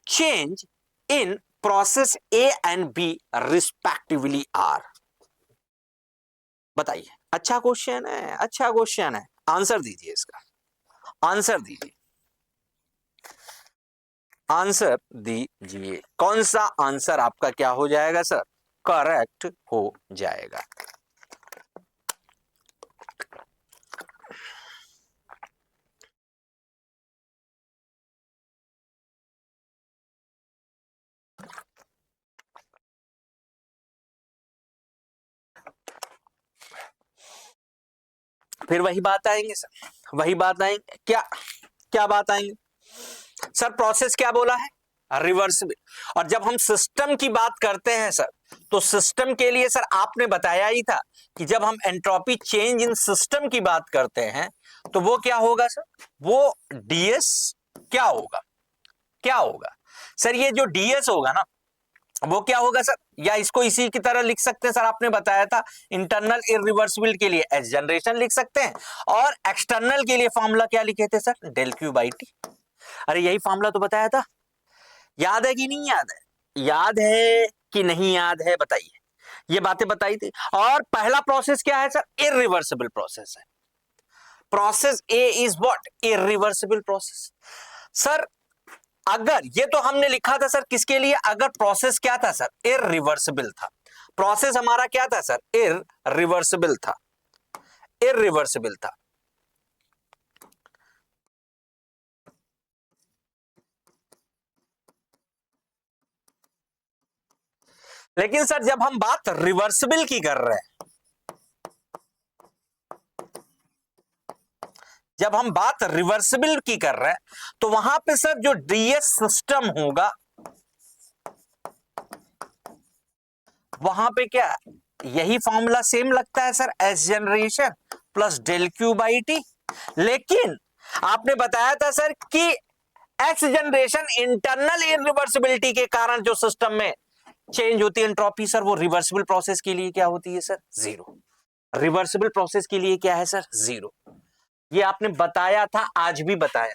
change in process A and B respectively are. बताइए अच्छा क्वेश्चन है, अच्छा क्वेश्चन है। आंसर दीजिए इसका, आंसर दीजिए, आंसर दीजिए। कौन सा आंसर आपका क्या हो जाएगा सर? करेक्ट हो जाएगा। फिर वही बात आएंगे सर, वही बात आएंगे क्या, क्या बात आएंगे सर? प्रोसेस क्या बोला है? रिवर्सिबल। और जब हम सिस्टम की बात करते हैं सर, तो सिस्टम के लिए सर आपने बताया ही था कि जब हम एंट्रोपी चेंज इन सिस्टम की बात करते हैं तो वो क्या होगा सर? वो डीएस क्या होगा, क्या होगा सर? ये जो डीएस होगा ना, वो क्या होगा सर? या इसको इसी की तरह लिख सकते हैं सर, आपने बताया था इंटरनल इरिवर्सिबल के लिए एस जनरेशन लिख सकते हैं, और एक्सटर्नल के लिए फॉर्मूला क्या लिखे थे sir? Del Q by T. अरे यही फॉर्मूला तो बताया था, याद है कि नहीं याद है? याद है कि नहीं याद है बताइए, ये बातें बताई थी। और पहला प्रोसेस क्या है सर? इरिवर्सिबल प्रोसेस है। Process A is what? Irreversible process. Sir अगर ये तो हमने लिखा था सर किसके लिए? अगर प्रोसेस क्या था सर? इरिवर्सिबल था। प्रोसेस हमारा क्या था सर? इरिवर्सिबल था, इरिवर्सिबल था। लेकिन सर जब हम बात रिवर्सिबल की कर रहे हैं, जब हम बात रिवर्सिबल की कर रहे हैं, तो वहां पे सर जो डीएस सिस्टम होगा, वहां पे क्या यही फॉर्मूला सेम लगता है sir, S generation plus del Q by T. लेकिन आपने बताया था सर कि एक्स जनरेशन इंटरनल इरिवर्सिबिलिटी के कारण जो सिस्टम में चेंज होती है एंट्रोपी सर, वो रिवर्सिबल प्रोसेस के लिए क्या होती है सर? जीरो। रिवर्सिबल प्रोसेस के लिए क्या है सर? जीरो। ये आपने बताया था, आज भी बताया।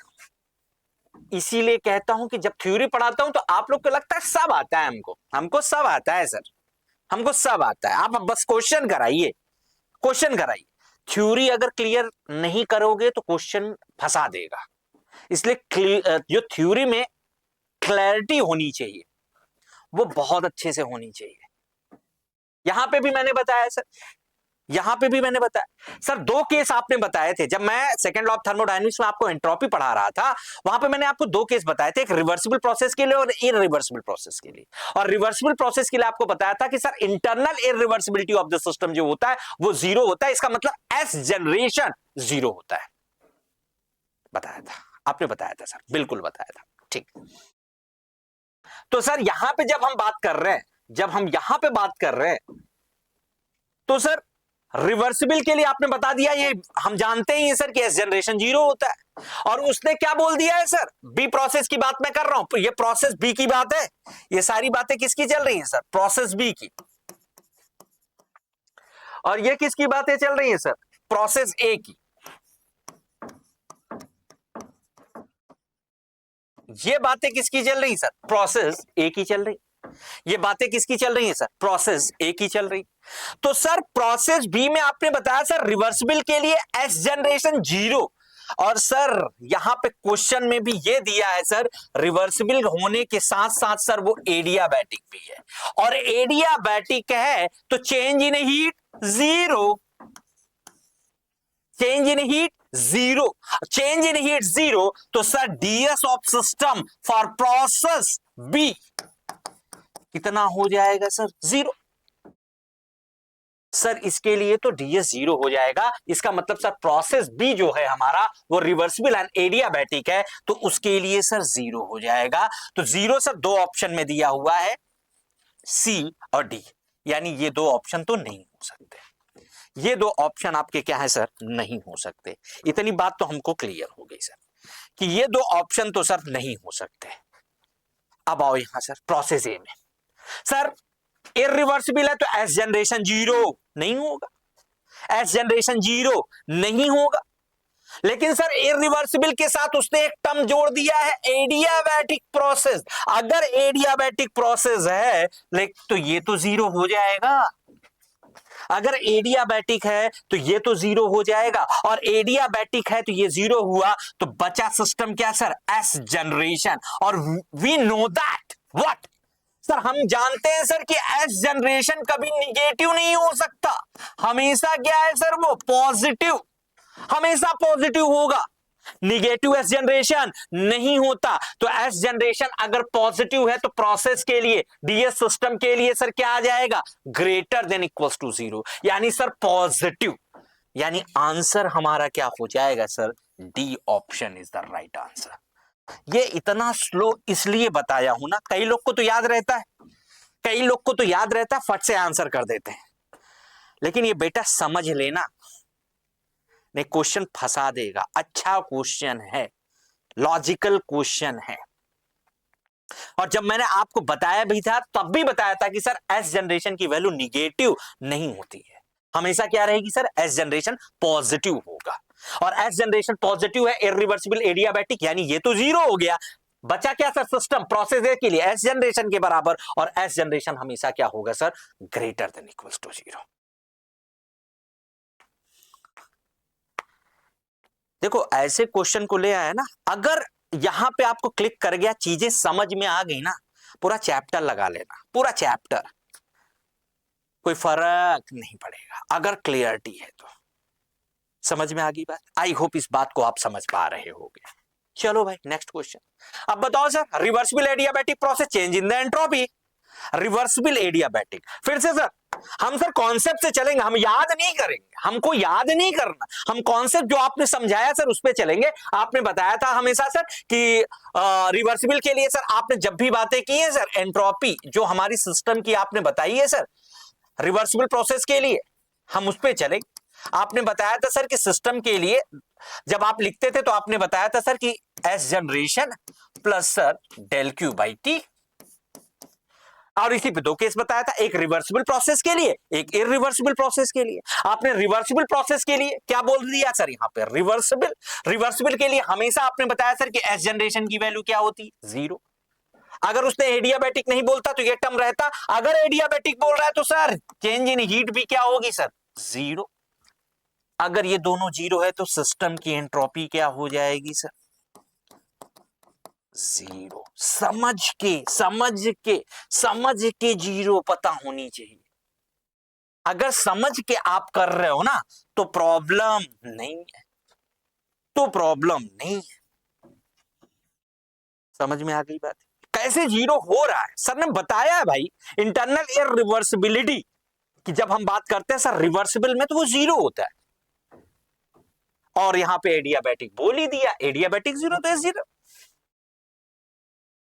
इसीलिए कहता हूं कि जब थ्योरी पढ़ाता हूं तो आप लोग को लगता है सब आता है, हमको हमको सब आता है सर, हमको सब आता है। आप बस क्वेश्चन कराइए, क्वेश्चन कराइए। थ्योरी अगर क्लियर नहीं करोगे तो क्वेश्चन फंसा देगा। इसलिए जो थ्योरी में क्लैरिटी होनी चाहिए वो बहुत अच्छे से होनी चाहिए। यहां पे भी मैंने बताया सर, यहां पे भी मैंने बताया सर, दो केस आपने बताए थे जब मैं सेकंड लॉ ऑफ थर्मोडायनेमिक्स में आपको एंट्रोपी पढ़ा रहा था। वहां पे मैंने आपको दो केस बताए थे, एक रिवर्सिबल प्रोसेस के लिए और इरिवर्सिबल प्रोसेस के लिए। और रिवर्सिबल प्रोसेस के लिए आपको बताया था कि sir internal irreversibility of the system जो होता है वो जीरो होता है, इसका मतलब एस जनरेशन जीरो होता है। बताया था, आपने बताया था सर, बिल्कुल बताया था। ठीक, तो सर यहां पे जब हम बात कर रहे हैं, जब हम यहां पे बात कर रहे हैं, तो सर रिवर्सिबल के लिए आपने बता दिया, ये हम जानते ही हैं सर कि एस जनरेशन जीरो होता है। और उसने क्या बोल दिया है सर? बी प्रोसेस की बात मैं कर रहा हूं, ये प्रोसेस बी की बात है। ये सारी बातें किसकी चल रही हैं सर? प्रोसेस बी की। और ये किसकी बातें चल रही हैं सर? प्रोसेस ए की। ये बातें किसकी चल रही सर? प्रोसेस ए की चल रही। ये बातें किसकी चल रही हैं सर? प्रोसेस ए की चल रही। तो सर प्रोसेस बी में आपने बताया सर रिवर्सिबल के लिए एस जनरेशन जीरो। और सर यहां पे क्वेश्चन में भी ये दिया है सर, रिवर्सिबल होने के साथ साथ सर वो एडियाबैटिक भी है। और एडियाबैटिक है तो change in heat zero, change in heat zero, change in heat zero. तो sir DS of system for process B कितना हो जाएगा सर? जीरो। सर इसके लिए तो डीएस जीरो हो जाएगा, इसका मतलब सर प्रोसेस बी जो है हमारा वो रिवर्सिबल एंड एडियाबैटिक है, तो उसके लिए सर जीरो हो जाएगा। तो जीरो सर दो ऑप्शन में दिया हुआ है, सी और डी, यानी ये दो ऑप्शन तो नहीं हो सकते। ये दो ऑप्शन आपके क्या है सर? नहीं हो सकते। इतनी बात तो हमको क्लियर हो गई सर कि ये दो ऑप्शन तो सर नहीं हो सकते। अब आओ यहां सर प्रोसेस ए में। सर इरिवर्सिबल है तो एस जनरेशन जीरो नहीं होगा, एस जनरेशन जीरो नहीं होगा। लेकिन सर इरिवर्सिबल के साथ उसने एक टर्म जोड़ दिया है, एडियाबैटिक प्रोसेस। अगर एडियाबैटिक प्रोसेस है तो ये तो जीरो हो जाएगा। अगर एडियाबैटिक है तो ये तो जीरो हो जाएगा, और एडियाबैटिक है तो ये जीरो हुआ, तो बचा सिस्टम क्या सर, एस जनरेशन। और we know that what sir, हम जानते हैं सर कि एस जनरेशन कभी निगेटिव नहीं हो सकता, हमेशा क्या है सर, वो पॉजिटिव, हमेशा पॉजिटिव होगा। निगेटिव एस जनरेशन नहीं होता। तो एस जनरेशन अगर पॉजिटिव है तो प्रोसेस के लिए, डीएस सिस्टम के लिए सर क्या आ जाएगा, greater than equals to zero, यानी सर पॉजिटिव। यानी आंसर हमारा क्या हो जाएगा sir, D option is the right answer. ये इतना स्लो इसलिए बताया हूं ना, कई लोग को तो याद रहता है, कई लोग को तो याद रहता है, फट से आंसर कर देते हैं, लेकिन ये बेटा समझ लेना, नहीं क्वेश्चन फंसा देगा। अच्छा क्वेश्चन है, लॉजिकल क्वेश्चन है। और जब मैंने आपको बताया भी था तब भी बताया था कि सर एस जनरेशन की वैल्यू निगेटिव नहीं होती है, हमेशा क्या रहेगी सर, एस जनरेशन पॉजिटिव होगा। और एस जनरेशन पॉजिटिव है, इरिवर्सिबल एडियाबैटिक, यानी ये तो जीरो हो गया, बचा क्या सर, सिस्टम प्रोसेस ए के लिए एस जनरेशन के बराबर, और एस जनरेशन हमेशा क्या होगा sir, greater than equals to zero. देखो ऐसे क्वेश्चन को ले आया ना, अगर यहां पे आपको क्लिक कर गया, चीजें समझ में आ गई ना, पूरा चैप्टर लगा लेना, पूरा चैप्टर, कोई फर्क नहीं पड़ेगा अगर क्लियरिटी है तो। समझ में आ गई बात? आई होप इस बात को आप समझ पा रहे होगे। चलो भाई नेक्स्ट क्वेश्चन। अब बताओ sir, reversible adiabatic process, change in the entropy, reversible adiabatic. फिर से सर हम सर कॉन्सेप्ट से चलेंगे, हम याद नहीं करेंगे, हमको याद नहीं करना, हम कॉन्सेप्ट जो आपने समझाया सर उस पे चलेंगे। आपने बताया था हमेशा सर कि रिवर्सिबल के लिए सर आपने जब भी बातें की है सर, एंट्रोपी जो हमारी सिस्टम की आपने बताई है सर, रिवर्सिबल प्रोसेस के लिए हम उस पे चलेंगे। आपने बताया था सर कि सिस्टम के लिए जब आप लिखते थे तो आपने बताया था सर कि S generation plus sir del Q by T, और इसी पे दो केस बताया था, एक रिवर्सिबल प्रोसेस के लिए, एक इरिवर्सिबल प्रोसेस के लिए। आपने रिवर्सिबल प्रोसेस के लिए क्या बोल दिया सर, यहां पे रिवर्सिबल, रिवर्सिबल के लिए हमेशा आपने बताया सर कि एस जनरेशन की वैल्यू क्या होती, जीरो। अगर उसने एडियाबैटिक नहीं बोलता तो ये टर्म रहता, अगर एडियाबैटिक बोल रहा है तो सर चेंज इन हीट भी क्या होगी सर, जीरो। अगर ये दोनों जीरो है तो सिस्टम की एंट्रोपी क्या हो जाएगी सर, जीरो। समझ के समझ के समझ के जीरो पता होनी चाहिए। अगर समझ के आप कर रहे हो ना तो प्रॉब्लम नहीं है, तो प्रॉब्लम नहीं है। समझ में आ गई बात? कैसे जीरो हो रहा है सर ने बताया है भाई, इंटरनल इरिवर्सिबिलिटी कि जब हम बात करते हैं सर रिवर्सिबल में तो वो जीरो होता है, और यहां पे एडियाबैटिक बोल ही दिया, एडियाबैटिक जीरो तो जीरो।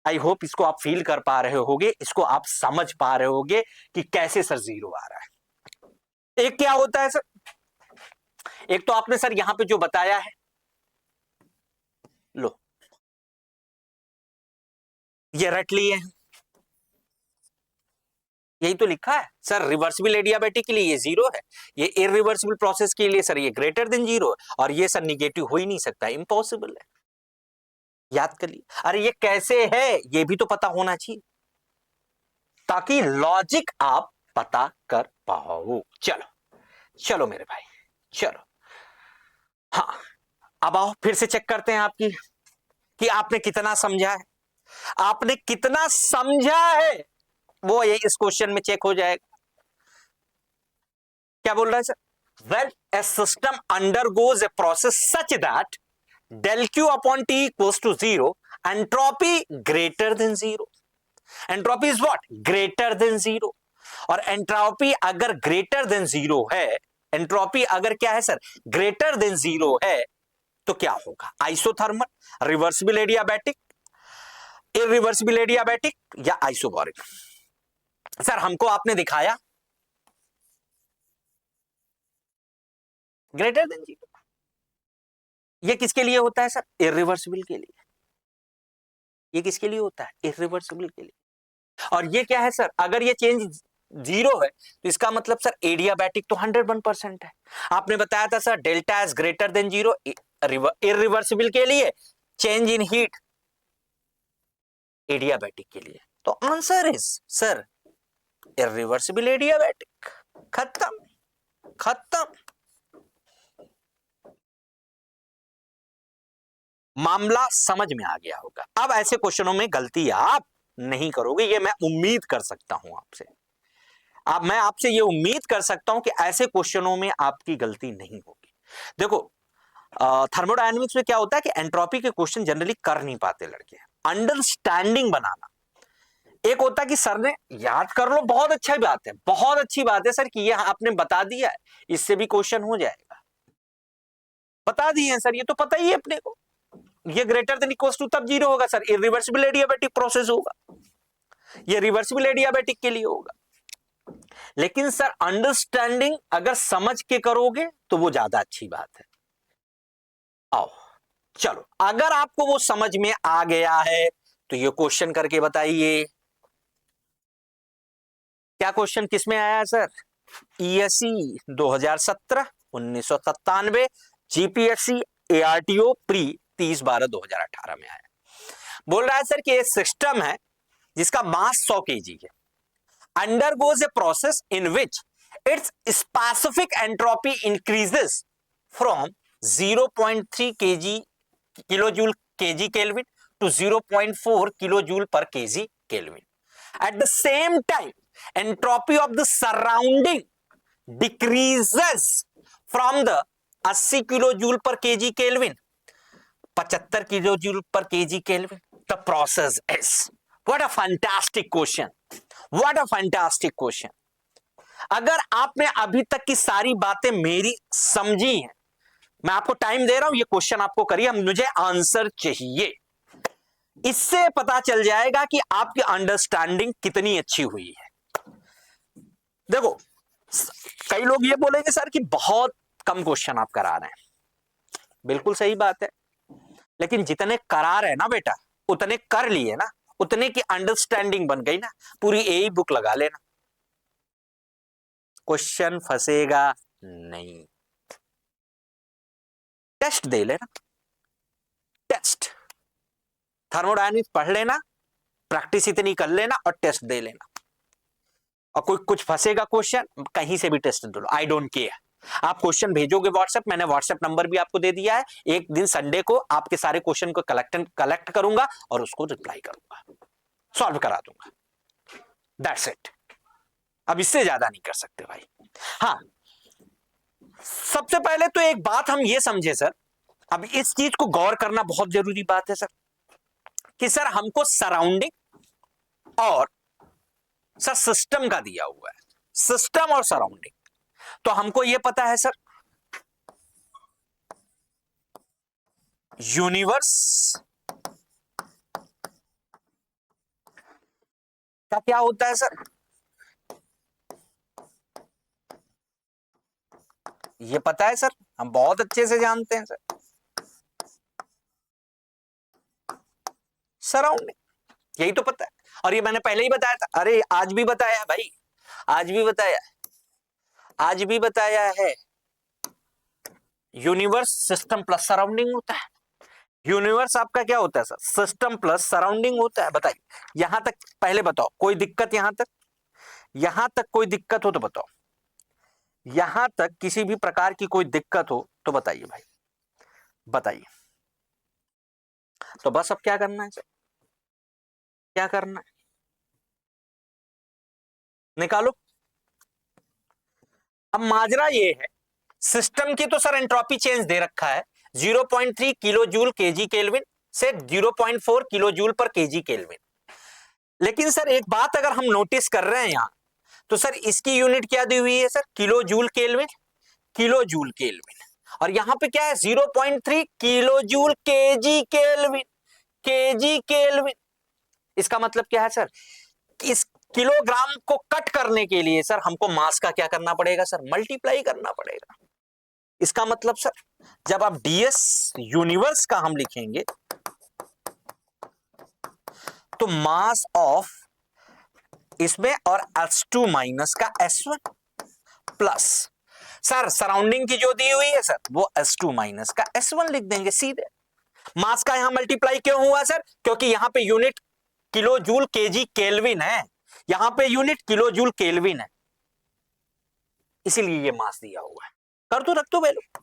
आई होप इसको आप फील कर पा रहे होगे, इसको आप समझ पा रहे होगे कि कैसे सर जीरो आ रहा है। एक क्या होता है सर, एक तो आपने सर यहां पे जो बताया है, लो ये रट लिए हैं, यही तो लिखा है सर, रिवर्सिबल एडियाबैटिक के लिए ये जीरो है, ये इरिवर्सिबल प्रोसेस के लिए सर ये ग्रेटर देन जीरो, और ये सर निगेटिव हो ही नहीं सकता, इम्पॉसिबल है। याद कर लिए, अरे ये कैसे है ये भी तो पता होना चाहिए, ताकि लॉजिक आप पता कर पाओ। चलो चलो मेरे भाई चलो, हाँ अब आओ फिर से चेक करते हैं आपकी कि आपने कितना समझा है, आपने कितना समझा है वो ये इस क्वेश्चन में चेक हो जाएगा। क्या बोल रहा है sir, when a system undergoes a process such that del q upon t equals to zero, entropy greater than zero, entropy is what, greater than zero. और एंट्रोपी अगर ग्रेटर देन जीरो है, entropy अगर क्या है sir, greater than zero है, तो क्या होगा, isothermal, reversible adiabatic, irreversible adiabatic या आइसोबैरिक। सर हमको आपने दिखाया ग्रेटर देन जीरो, ये किसके लिए होता है सर, इरिवर्सिबल के लिए। ये किसके लिए होता है, इरिवर्सिबल के लिए। और ये क्या है सर, अगर ये चेंज जीरो है तो इसका मतलब सर एडियाबैटिक तो 101% है। आपने बताया था sir delta is greater than zero, irreversible के लिए, चेंज इन हीट एडियाबैटिक के लिए, तो answer is sir irreversible adiabatic, खत्म। खत्म, मामला समझ में आ गया होगा। अब ऐसे क्वेश्चनों में गलती आप नहीं करोगे, ये मैं उम्मीद कर सकता हूं आपसे। अब मैं आपसे ये उम्मीद कर सकता हूं कि ऐसे क्वेश्चनों में आपकी गलती नहीं होगी। देखो, थर्मोडायनेमिक्स में क्या होता है कि एंट्रोपी के क्वेश्चन जनरली कर नहीं पाते लड़के। अंडरस्टैंडिंग बनाना, एक होता है कि सर ने याद कर लो, बहुत अच्छा बात है, बहुत अच्छी बात है सर कि ये आपने बता दिया है, इससे भी क्वेश्चन हो जाएगा। बता दिए सर, ये तो पता ही है अपने को, ये ग्रेटर देन इक्वल्स टू तब जीरो होगा सर, इरिवर्सिबल एडियाबैटिक प्रोसेस होगा, ये रिवर्सिबल एडियाबैटिक के लिए होगा। लेकिन सर अंडरस्टैंडिंग अगर समझ के करोगे तो वो ज्यादा अच्छी बात है। आओ चलो, अगर आपको वो समझ में आ गया है तो ये क्वेश्चन करके बताइए। क्या क्वेश्चन किस में आया sir? ESC 2017, 1997, GPSC ARTO pre 30/12/2018 में आया। बोल रहा है सर कि एक सिस्टम है जिसका मास 100 केजी है, undergoes a process in which its specific entropy increases from 0.3 kg kilojoule kg Kelvin to 0.4 kilojoule per kg Kelvin. At the same time, entropy of the surrounding decreases from the 80 kilojoule per kg Kelvin 75 kilojoule per kg Kelvin. The process is, what a fantastic question, what a fantastic question. अगर आपने अभी तक की सारी बातें मेरी समझी हैं, मैं आपको टाइम दे रहा हूं, ये क्वेश्चन आपको करिए, मुझे आंसर चाहिए। इससे पता चल जाएगा कि आपकी अंडरस्टैंडिंग कितनी अच्छी हुई है। देखो, कई लोग ये बोलेंगे सर कि बहुत कम क्वेश्चन आप करा रहे हैं, बिल्कुल सही बात है, लेकिन जितने करा रहे हैं ना बेटा, उतने कर लिए ना, उतने की अंडरस्टैंडिंग बन गई ना, पूरी यही बुक लगा लेना, क्वेश्चन फंसेगा नहीं। टेस्ट दे लेना, टेस्ट, थर्मोडायनेमिक्स पढ़ लेना, प्रैक्टिस इतनी कर लेना और टेस्ट दे लेना, और कोई कुछ फंसेगा क्वेश्चन, कहीं से भी टेस्ट दे लो, आई डोंट केयर। आप क्वेश्चन भेजोगे व्हाट्सएप, मैंने व्हाट्सएप नंबर भी आपको दे दिया है, एक दिन संडे को आपके सारे क्वेश्चन को कलेक्ट करूंगा और उसको रिप्लाई करूंगा, सॉल्व करा दूंगा, दैट्स इट। अब इससे ज्यादा नहीं कर सकते भाई। हाँ, सबसे पहले तो एक बात हम ये समझे सर, अब इस चीज को गौर करना बहुत जरूरी बात है सर, कि सर हमको सराउंडिंग और सर सिस्टम का दिया हुआ है, सिस्टम और सराउंडिंग, तो हमको यह पता है सर यूनिवर्स का क्या होता है सर, ये पता है सर, हम बहुत अच्छे से जानते हैं सर। सराउंडिंग, यही तो पता है, और ये मैंने पहले ही बताया था, अरे आज भी बताया है भाई, आज भी बताया, आज भी बताया है, यूनिवर्स सिस्टम प्लस सराउंडिंग होता है। यूनिवर्स आपका क्या होता है सर? सिस्टम प्लस सराउंडिंग होता है। बताइए यहां तक पहले बताओ, कोई दिक्कत यहां तक? यहां तक कोई दिक्कत हो तो बताओ, यहां तक किसी भी प्रकार की कोई दिक्कत हो तो बताइए भाई, बताइए। तो बस अब क्या करना है सर, क्या करना है, निकालो। अब माजरा ये है, सिस्टम की तो सर एंट्रोपी चेंज दे रखा है 0.3 किलो जूल केजी केल्विन से 0.4 किलो जूल पर केजी केल्विन। लेकिन सर एक बात अगर हम नोटिस कर रहे हैं यहां, तो सर इसकी यूनिट क्या दी हुई है sir? Kilo joule kelvin, kilo joule kelvin, और यहां पे क्या है? 0.3 kilo joule KG kelvin, KG kelvin. इसका मतलब क्या है सर? इस किलोग्राम को कट करने के लिए सर हमको मास का क्या करना पड़ेगा सर? मल्टीप्लाई करना पड़ेगा। इसका मतलब सर जब आप डीएस यूनिवर्स का हम लिखेंगे तो मास ऑफ इसमें और S2 माइनस का S1 प्लस सर सराउंडिंग की जो दी हुई है सर वो S2 माइनस का S1 लिख देंगे सीधे। मास का यहां मल्टीप्लाई क्यों हुआ सर? क्योंकि यहां पे unit kilo joule KG kelvin है, यहां पे यूनिट किलो जूल केल्विन है। इसीलिए ये मास दिया हुआ है। कर दो, रख दो वैल्यू।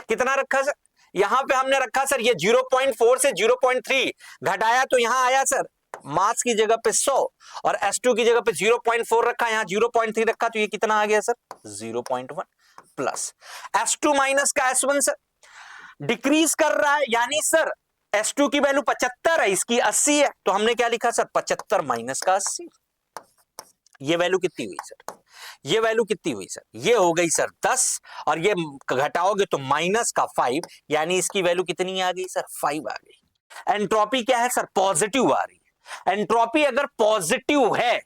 कितना रखा सर? यहां पे हमने रखा सर ये 0.4 से 0.3 घटाया तो यहां आया सर मास की जगह पे 100 और S2 की जगह पे 0.4 रखा, यहां 0.3 रखा तो ये कितना आ गया सर 0.1 प्लस S2 माइनस का S1 सर डिक्रीज कर रहा है, यानी सर S2 की वैल्यू 75 है, इसकी 80 है, तो हमने क्या लिखा सर 75 माइनस का 80। ये वैल्यू कितनी हुई सर? ये वैल्यू कितनी हुई सर? ये हो गई सर 10 और ये घटाओगे तो माइनस का 5, यानी इसकी वैल्यू कितनी आ गई सर 5 आ गई। एंट्रोपी क्या है सर? पॉजिटिव आ रही है। एंट्रोपी अगर पॉजिटिव है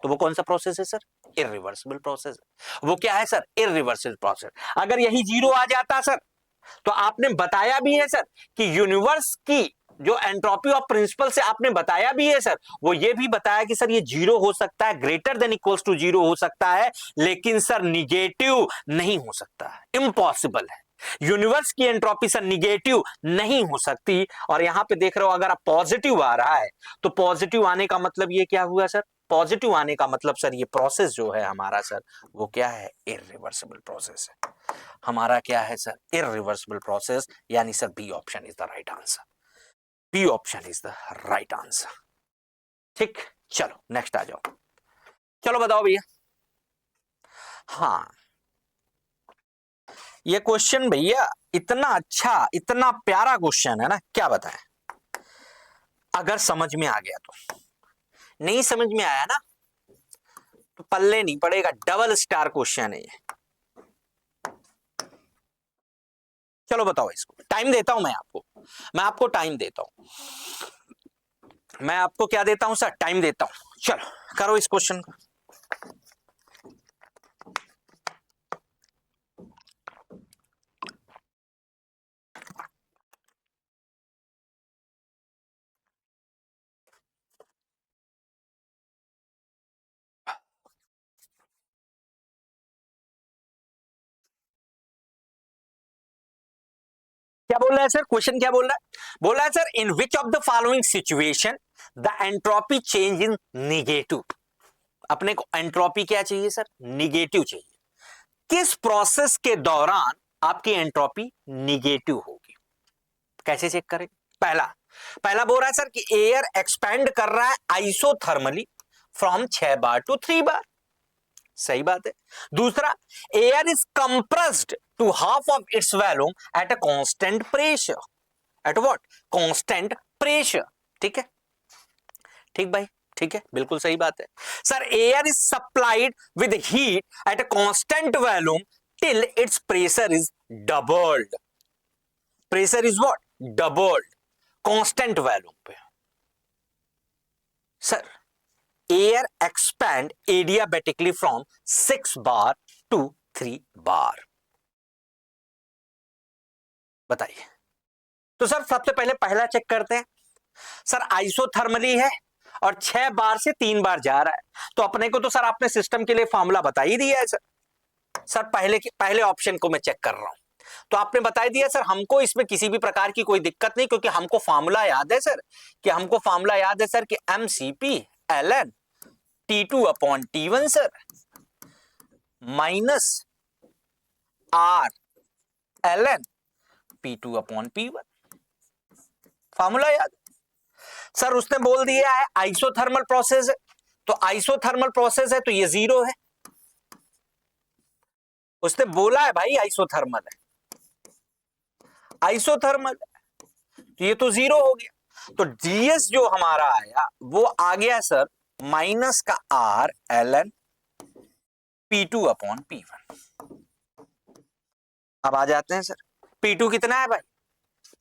तो वो कौन सा प्रोसेस है सर? इररिवर्सिबल प्रोसेस है। वो क्या है सर? Irreversible process. अगर यही जीरो आ जाता सर तो आपने बताया भी है सर कि यूनिवर्स की जो एंट्रोपी ऑफ प्रिंसिपल से आपने बताया भी है सर, वो ये भी बताया कि सर ये जीरो हो सकता है, greater than equals to zero हो सकता है, लेकिन सर निगेटिव नहीं हो सकता है, इम्पॉसिबल है। यूनिवर्स की एंट्रोपी सर निगेटिव नहीं हो सकती। और यहां पे देख रहे हो अगर आप पॉजिटिव आ रहा है तो पॉजिटिव आने का मतलब ये क्या हुआ सर? पॉजिटिव आने का मतलब सर ये प्रोसेस जो है हमारा सर वो क्या है? इररिवर्सिबल प्रोसेस है। हमारा क्या है सर? इररिवर्सिबल प्रोसेस, यानी sir B option is the right answer. B option is the right answer. ठीक, चलो नेक्स्ट आ जाओ। चलो बताओ भैया। हाँ, ये क्वेश्चन भैया इतना अच्छा, इतना प्यारा क्वेश्चन है ना, क्या बताएं। अगर समझ में आ गया तो, नहीं समझ में आया ना तो पल्ले नहीं पड़ेगा, डबल स्टार क्वेश्चन है ये। चलो बताओ इसको, टाइम देता हूं मैं आपको टाइम देता हूं, मैं आपको क्या देता हूं सर? टाइम देता हूं। चलो करो इस क्वेश्चन को। क्या बोल रहा है सर? क्वेश्चन क्या बोल रहा है? बोल रहा है sir in which of the following situation the entropy change in negative. अपने को एंट्रोपी क्या चाहिए सर? निगेटिव चाहिए। किस प्रोसेस के दौरान आपकी एंट्रोपी निगेटिव होगी? कैसे चेक करें? पहला पहला बोल रहा है सर कि एयर एक्सपेंड कर रहा है isothermally from 6 bar to 3 bar. सही बात है। दूसरा, air is compressed to half of its volume at a constant pressure. At what? Constant pressure. ठीक है, ठीक भाई, ठीक है, बिल्कुल सही बात है। Sir air is supplied with heat at a constant volume till its pressure is doubled. Pressure is what? Doubled, constant volume पे। Sir air expand adiabatically from 6 bar to 3 bar. बताइए। तो सर सबसे पहले पहला चेक करते हैं। Sir isothermally है और 6 बार से 3 बार जा रहा है, तो अपने को तो सर आपने सिस्टम के लिए फॉर्मूला बता ही दिया है सर। सर पहले ऑप्शन को मैं चेक कर रहा हूं, तो आपने बता दिया सर हमको इसमें किसी भी प्रकार की कोई दिक्कत नहीं, क्योंकि हमको फॉर्मूला याद है सर, कि हमको फॉर्मूला याद है सर कि mCp ln T2 upon T1 sir minus R ln P2 upon P1। Formula याद सर। उसने बोल दिया है आइसोथर्मल प्रोसेस है, तो आइसोथर्मल प्रोसेस है तो ये जीरो है। उसने बोला है भाई आइसोथर्मल है, आइसोथर्मल तो ये तो जीरो हो गया। तो जीएस जो हमारा आया वो आ गया सर माइनस का R ln P2 upon P1। अब आ जाते हैं सर, P2 कितना है भाई?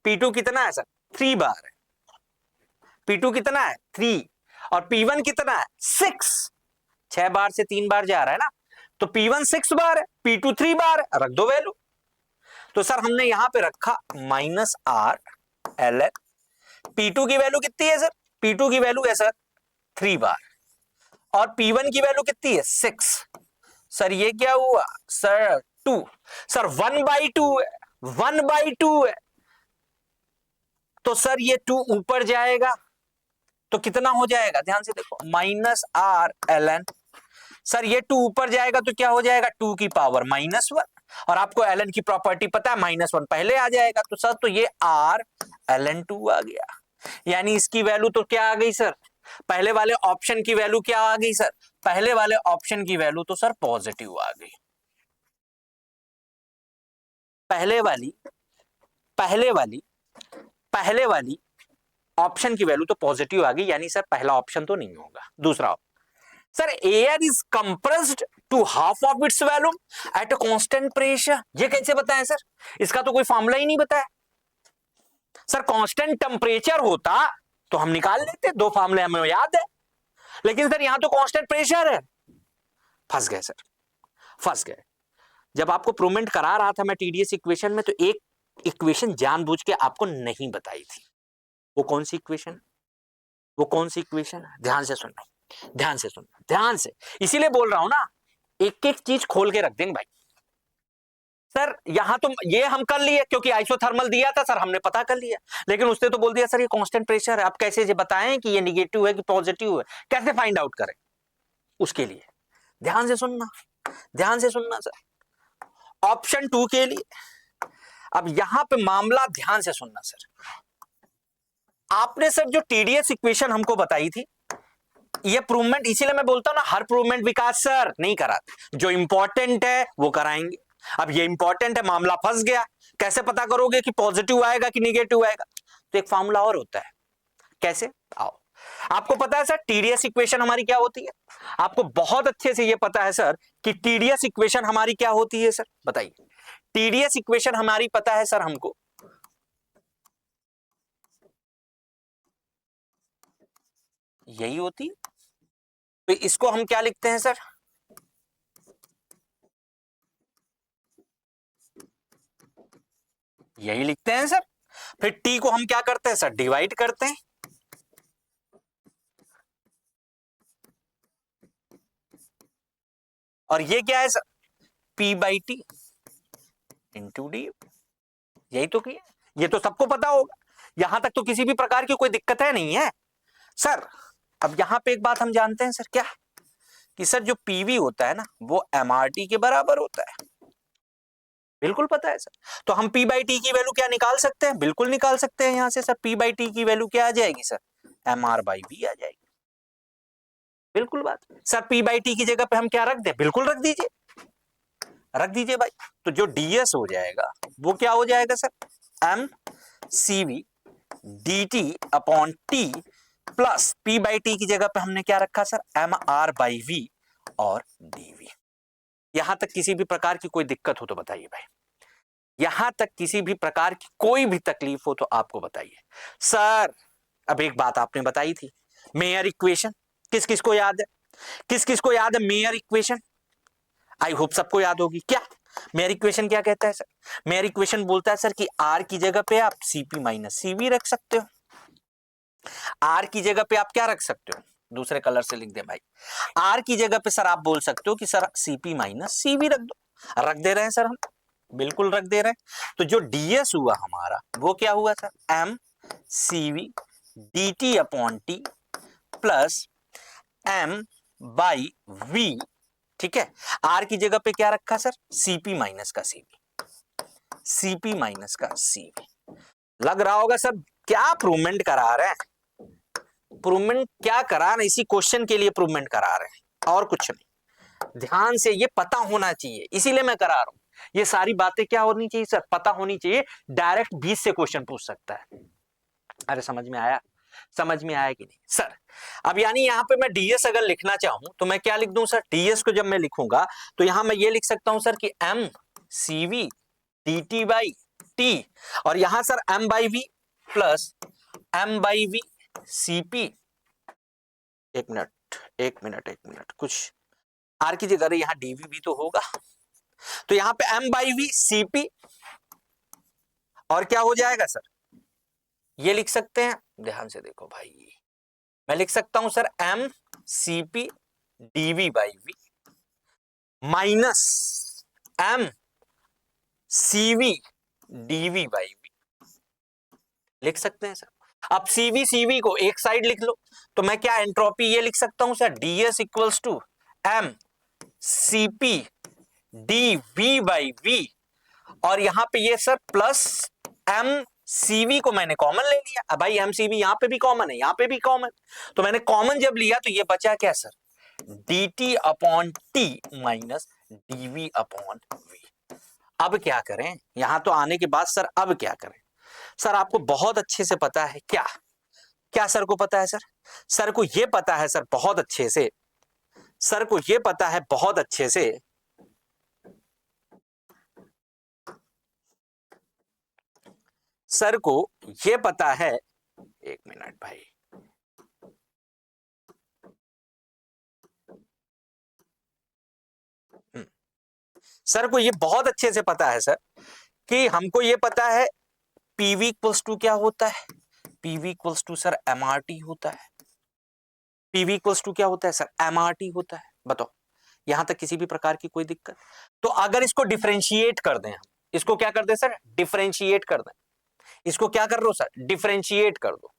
P2 कितना है सर? 3 बार है। P2 कितना है? 3। और P1 कितना है? 6। 6 बार से 3 बार जा रहा है ना, तो P1 6 बार है, P2 3 बार है, रख दो वैल्यू। तो सर हमने यहां पे रखा माइनस आर ln P2 की वैल्यू कितनी है सर? P2 की वैल्यू है सर 3 बार, और P1 की वैल्यू कितनी है? 6। सर ये क्या हुआ सर? 2। सर 1/2 है, 1/2 है, तो सर ये 2 ऊपर जाएगा तो कितना हो जाएगा? ध्यान से देखो, माइनस आर ln सर ये 2 ऊपर जाएगा तो क्या हो जाएगा, 2 की पावर -1, और आपको ln की प्रॉपर्टी पता है, -1 पहले आ जाएगा, तो सर तो ये r ln2 आ गया। यानी इसकी वैल्यू तो क्या आ गई सर, पहले वाले ऑप्शन की वैल्यू क्या आ गई सर, पहले वाले ऑप्शन की वैल्यू तो सर पॉजिटिव आ गई। पहले वाली पहले वाली पहले वाली ऑप्शन की वैल्यू तो पॉजिटिव आ गई, यानी सर पहला ऑप्शन तो नहीं होगा। दूसरा sir, air is compressed to half of its volume at a constant pressure, ये कैसे बताएं सर, इसका तो कोई फॉर्मूला ही नहीं बताया। सर कांस्टेंट टेम्परेचर होता तो हम निकाल लेते, 2 फॉर्मूले हमें याद है, लेकिन सर यहां तो कांस्टेंट प्रेशर है। फंस गए सर, फंस गए। जब आपको प्रूवमेंट करा रहा था मैं टीडीएस इक्वेशन में, तो एक इक्वेशन जानबूझ के आपको नहीं बताई थी। वो कौन सी इक्वेशन, वो कौन सी इक्वेशन, ध्यान से सुनना, ध्यान से सुनना, ध्यान से, इसीलिए बोल रहा हूं ना, एक एक चीज खोल के रख देंगे भाई। सर यहां तो ये हम कर लिए क्योंकि आइसोथर्मल दिया था सर, हमने पता कर लिया, लेकिन उसने तो बोल दिया सर ये कांस्टेंट प्रेशर है। अब कैसे ये बताएं कि ये निगेटिव है कि पॉजिटिव है, कैसे फाइंड आउट करें, उसके लिए ध्यान से सुनना, ध्यान से सुनना सर। ऑप्शन 2 के लिए अब यहां पे मामला ध्यान से सुनना सर। आपने सर जो टीडीएस इक्वेशन हमको बताई थी, ये प्रूवमेंट, इसीलिए मैं बोलता हूं ना, हर प्रूवमेंट विकास सर नहीं कराते, जो इंपॉर्टेंट है वो कराएंगे। अब ये इंपॉर्टेंट है, मामला फंस गया, कैसे पता करोगे कि पॉजिटिव आएगा कि निगेटिव आएगा, तो एक फॉर्मूला और होता है। कैसे, आओ, आपको पता है सर टीडीएस इक्वेशन हमारी क्या होती है, आपको बहुत अच्छे से ये पता है सर कि टीडीएस इक्वेशन हमारी क्या होती है सर, बताइए। टीडीएस इक्वेशन हमारी पता है सर हमको, यही होती है। तो इसको हम क्या लिखते हैं सर, यही लिखते हैं सर। फिर टी को हम क्या करते हैं सर, डिवाइड करते हैं, और ये क्या है sir, P by T into D, यही तो किया, ये तो सबको पता होगा, यहां तक तो किसी भी प्रकार की कोई दिक्कत है नहीं है सर। अब यहां पे एक बात हम जानते हैं सर, क्या, कि सर जो पीवी होता है ना वो एमआरटी के बराबर होता है, बिल्कुल पता है सर। तो हम P बाई टी की वैल्यू क्या निकाल सकते हैं, बिल्कुल निकाल सकते हैं यहां से सर। P बाई टी की वैल्यू क्या आ जाएगी सर, MR बाई V आ जाएगी, बिल्कुल बात सर। P बाई टी की जगह पे हम क्या रख दें, बिल्कुल रख दीजिए, रख दीजिए भाई। तो जो ds हो जाएगा वो क्या हो जाएगा sir, m cv dt upon t plus P by T की जगह पे हमने क्या रखा सर, MR बाई V और dV। यहां तक किसी भी प्रकार की कोई दिक्कत हो तो बताइए भाई, यहां तक किसी भी प्रकार की कोई भी तकलीफ हो तो आपको बताइए सर। अब एक बात आपने बताई थी, मेयर इक्वेशन, किस किस को याद है, किस किस को याद है मेयर इक्वेशन, आई होप सबको याद होगी। क्या मेयर इक्वेशन क्या कहता है सर, मेयर इक्वेशन बोलता है सर कि आर की जगह पे आप सीपी माइनस सीवी रख सकते हो, आर की जगह पे आप क्या रख सकते हो, दूसरे कलर से लिख दे भाई, आर की जगह पे सर आप बोल सकते हो कि सर सीपी माइनस सीवी रख दो, रख दे रहे हैं सर हम, बिल्कुल रख दे रहे हैं। तो जो डीएस हुआ हमारा वो क्या हुआ sir, M CV D T upon T plus M by V, ठीक है। आर की जगह पे क्या रखा सर, सीपी माइनस का सीवी, सीपी माइनस का सीवी। लग रहा होगा सर क्या प्रूवमेंट करा रहे हैं, प्रूवमेंट क्या करा रहे हैं, इसी क्वेश्चन के लिए प्रूवमेंट करा रहे हैं और कुछ नहीं। ध्यान से, ये पता होना चाहिए, इसीलिए मैं करा रहा हूं। ये सारी बातें क्या होनी चाहिए सर, पता होनी चाहिए। डायरेक्ट 20 से क्वेश्चन पूछ सकता है। अरे समझ में आया, समझ में आया कि नहीं सर। अब यानी यहां पे मैं डीएस अगर लिखना चाहूं तो मैं क्या लिख दूं सर, डीएस को जब मैं लिखूंगा तो यहां मैं ये लिख सकता हूं सर कि M CV D T by T, और यहां sir M by V plus M by V CP, एक मिनट एक मिनट एक मिनट, कुछ आर की जगह यहां डीवी भी तो होगा, तो यहां पे एम बाई वी सीपी, और क्या हो जाएगा सर, ये लिख सकते हैं, ध्यान से देखो भाई, मैं लिख सकता हूं sir M CP DV by V minus M CV DV by V, लिख सकते हैं सर। अब सीवी सीवी को एक साइड लिख लो, तो मैं क्या एंट्रोपी ये लिख सकता हूं sir, DS equals to M Cp dV/V, और यहां पे ये सर प्लस mCv को मैंने कॉमन ले लिया। अब भाई mCv यहां पे भी कॉमन है, यहां पे भी कॉमन, तो मैंने कॉमन जब लिया तो ये बचा क्या सर, dt/t माइनस dV/V। अब क्या करें, यहां तो आने के बाद सर अब क्या करें? सर आपको बहुत अच्छे से पता है क्या, क्या सर को पता है सर? सर को ये पता है सर बहुत अच्छे से, सर को ये पता है बहुत अच्छे से, सर को ये पता है, एक मिनट भाई, सर को ये बहुत अच्छे से पता है सर कि हमको ये पता है पीवी इक्वल्स टू क्या होता है, PV equals to sir MRT होता है। पीवी इक्वल्स टू क्या होता है सर, एमआरटी होता है। बताओ यहां तक किसी भी प्रकार की कोई दिक्कत? तो अगर इसको डिफरेंशिएट कर दें, हम इसको क्या कर दें सर, डिफरेंशिएट कर दें, इसको क्या कर दो सर, डिफरेंशिएट कर दो।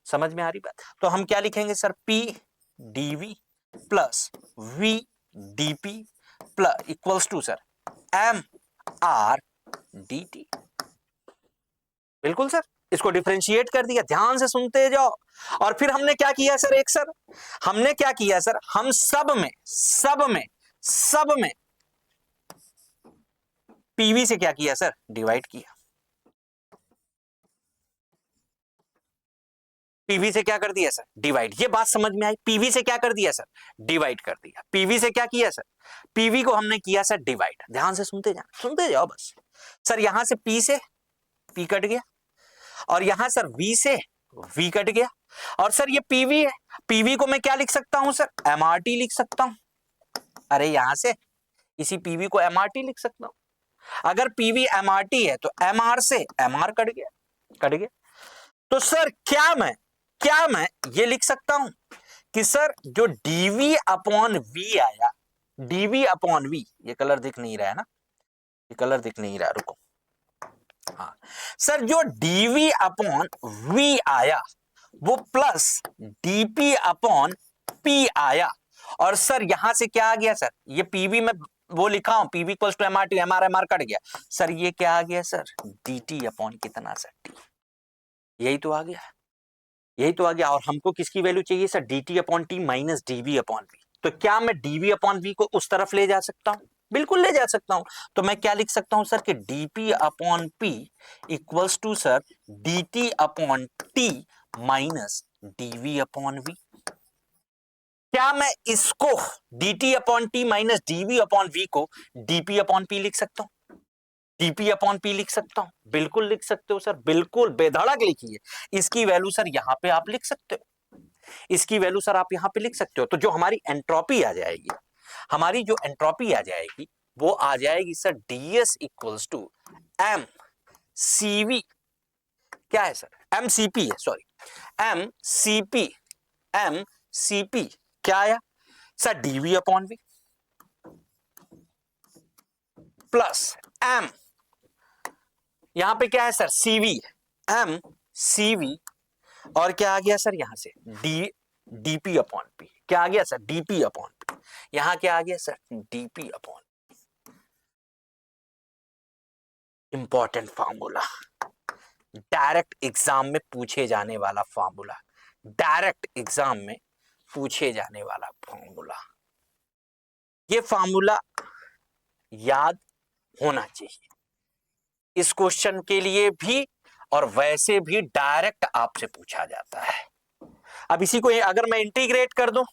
समझ में आ रही बात? तो हम क्या लिखेंगे sir, P DV plus V DP plus equals to sir M R D T. बिल्कुल सर, इसको डिफरेंशिएट कर दिया, ध्यान से सुनते जाओ। और फिर हमने क्या किया सर, एक सर हमने क्या किया सर, हम सब में पीवी से क्या किया सर, डिवाइड किया। पीवी से क्या कर दिया सर, डिवाइड। ये बात समझ में आई, पीवी से क्या कर दिया सर, डिवाइड कर दिया। पीवी से क्या किया सर, पीवी को हमने किया सर डिवाइड। ध्यान से सुनते जाओ बस। सर यहां से पी से पी कट गया, और यहां सर वी से वी कट गया, और सर ये पीवी है, पीवी को मैं क्या लिख सकता हूं सर, एमआरटी लिख सकता हूं। अरे यहां से इसी पीवी को एमआरटी लिख सकता हूं। अगर पीवी एमआरटी है तो एमआर से एमआर कट गया, कट गया। तो सर क्या मैं ये लिख सकता हूं कि सर जो dv अपॉन v आया, dv अपॉन v, ये कलर दिख नहीं रहा है ना, ये कलर दिख नहीं रहा, रुको। हाँ सर, जो dv अपॉन v आया वो प्लस dp अपॉन p आया, और सर यहां से क्या आ गया सर, ये pv में वो लिखा हूं, pv equals to mrt, mr cut गया सर, ये क्या आ गया सर, dt अपॉन कितना सर, t। यही तो आ गया, यही तो आ गया। और हमको किसकी वैल्यू चाहिए sir, dt upon T minus dv upon v। तो क्या मैं dv अपॉन v को उस तरफ ले जा सकता हूं? बिल्कुल ले जा सकता हूं। तो मैं क्या लिख सकता हूं सर कि dp upon p equals to sir dt upon t minus dv upon v। क्या मैं इसको dt upon T minus dv upon v को dp अपॉन p लिख सकता हूं, dp अपॉन p लिख सकता हूं? बिल्कुल लिख सकते हो सर, बिल्कुल बेधड़क लिखिए। इसकी वैल्यू सर यहां पे आप लिख सकते हो, इसकी वैल्यू सर आप यहां पे लिख सकते हो। तो जो हमारी एंट्रोपी आ जाएगी, हमारी जो एंट्रोपी आ जाएगी वो आ जाएगी sir ds equals to M CV, क्या है सर, एम सीपी है, sorry M CP, M CP क्या आया sir, dv upon v plus M, यहां पे क्या है सर, सीवी, एम सीवी, और क्या आ गया सर यहां से डीपी अपॉन पी, क्या आ गया सर, डीपी अपॉन पी। यहां क्या आ गया sir, DP upon. Important formula, direct exam में पूछे जाने वाला फार्मूला, डायरेक्ट एग्जाम में पूछे जाने वाला फार्मूला। ये फार्मूला याद होना चाहिए इस क्वेश्चन के लिए भी, और वैसे भी डायरेक्ट आपसे पूछा जाता है। अब इसी को अगर मैं इंटीग्रेट कर दूं,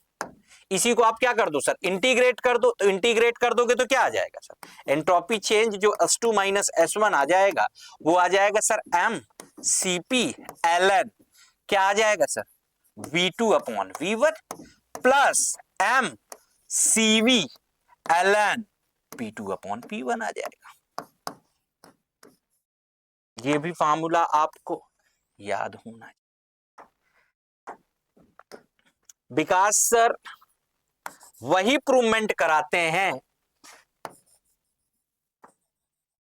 इसी को आप क्या कर दो सर, इंटीग्रेट कर दो, तो इंटीग्रेट कर दोगे तो क्या आ जाएगा सर, एंट्रोपी चेंज जो S2 माइनस S1 आ जाएगा वो आ जाएगा सर एम सीपी ln, क्या आ जाएगा sir, V2 upon V1 plus M CV ln P2 upon P1 आ जाएगा। ये भी फार्मूला आपको याद होना चाहिए। विकास सर वही प्रूवमेंट कराते हैं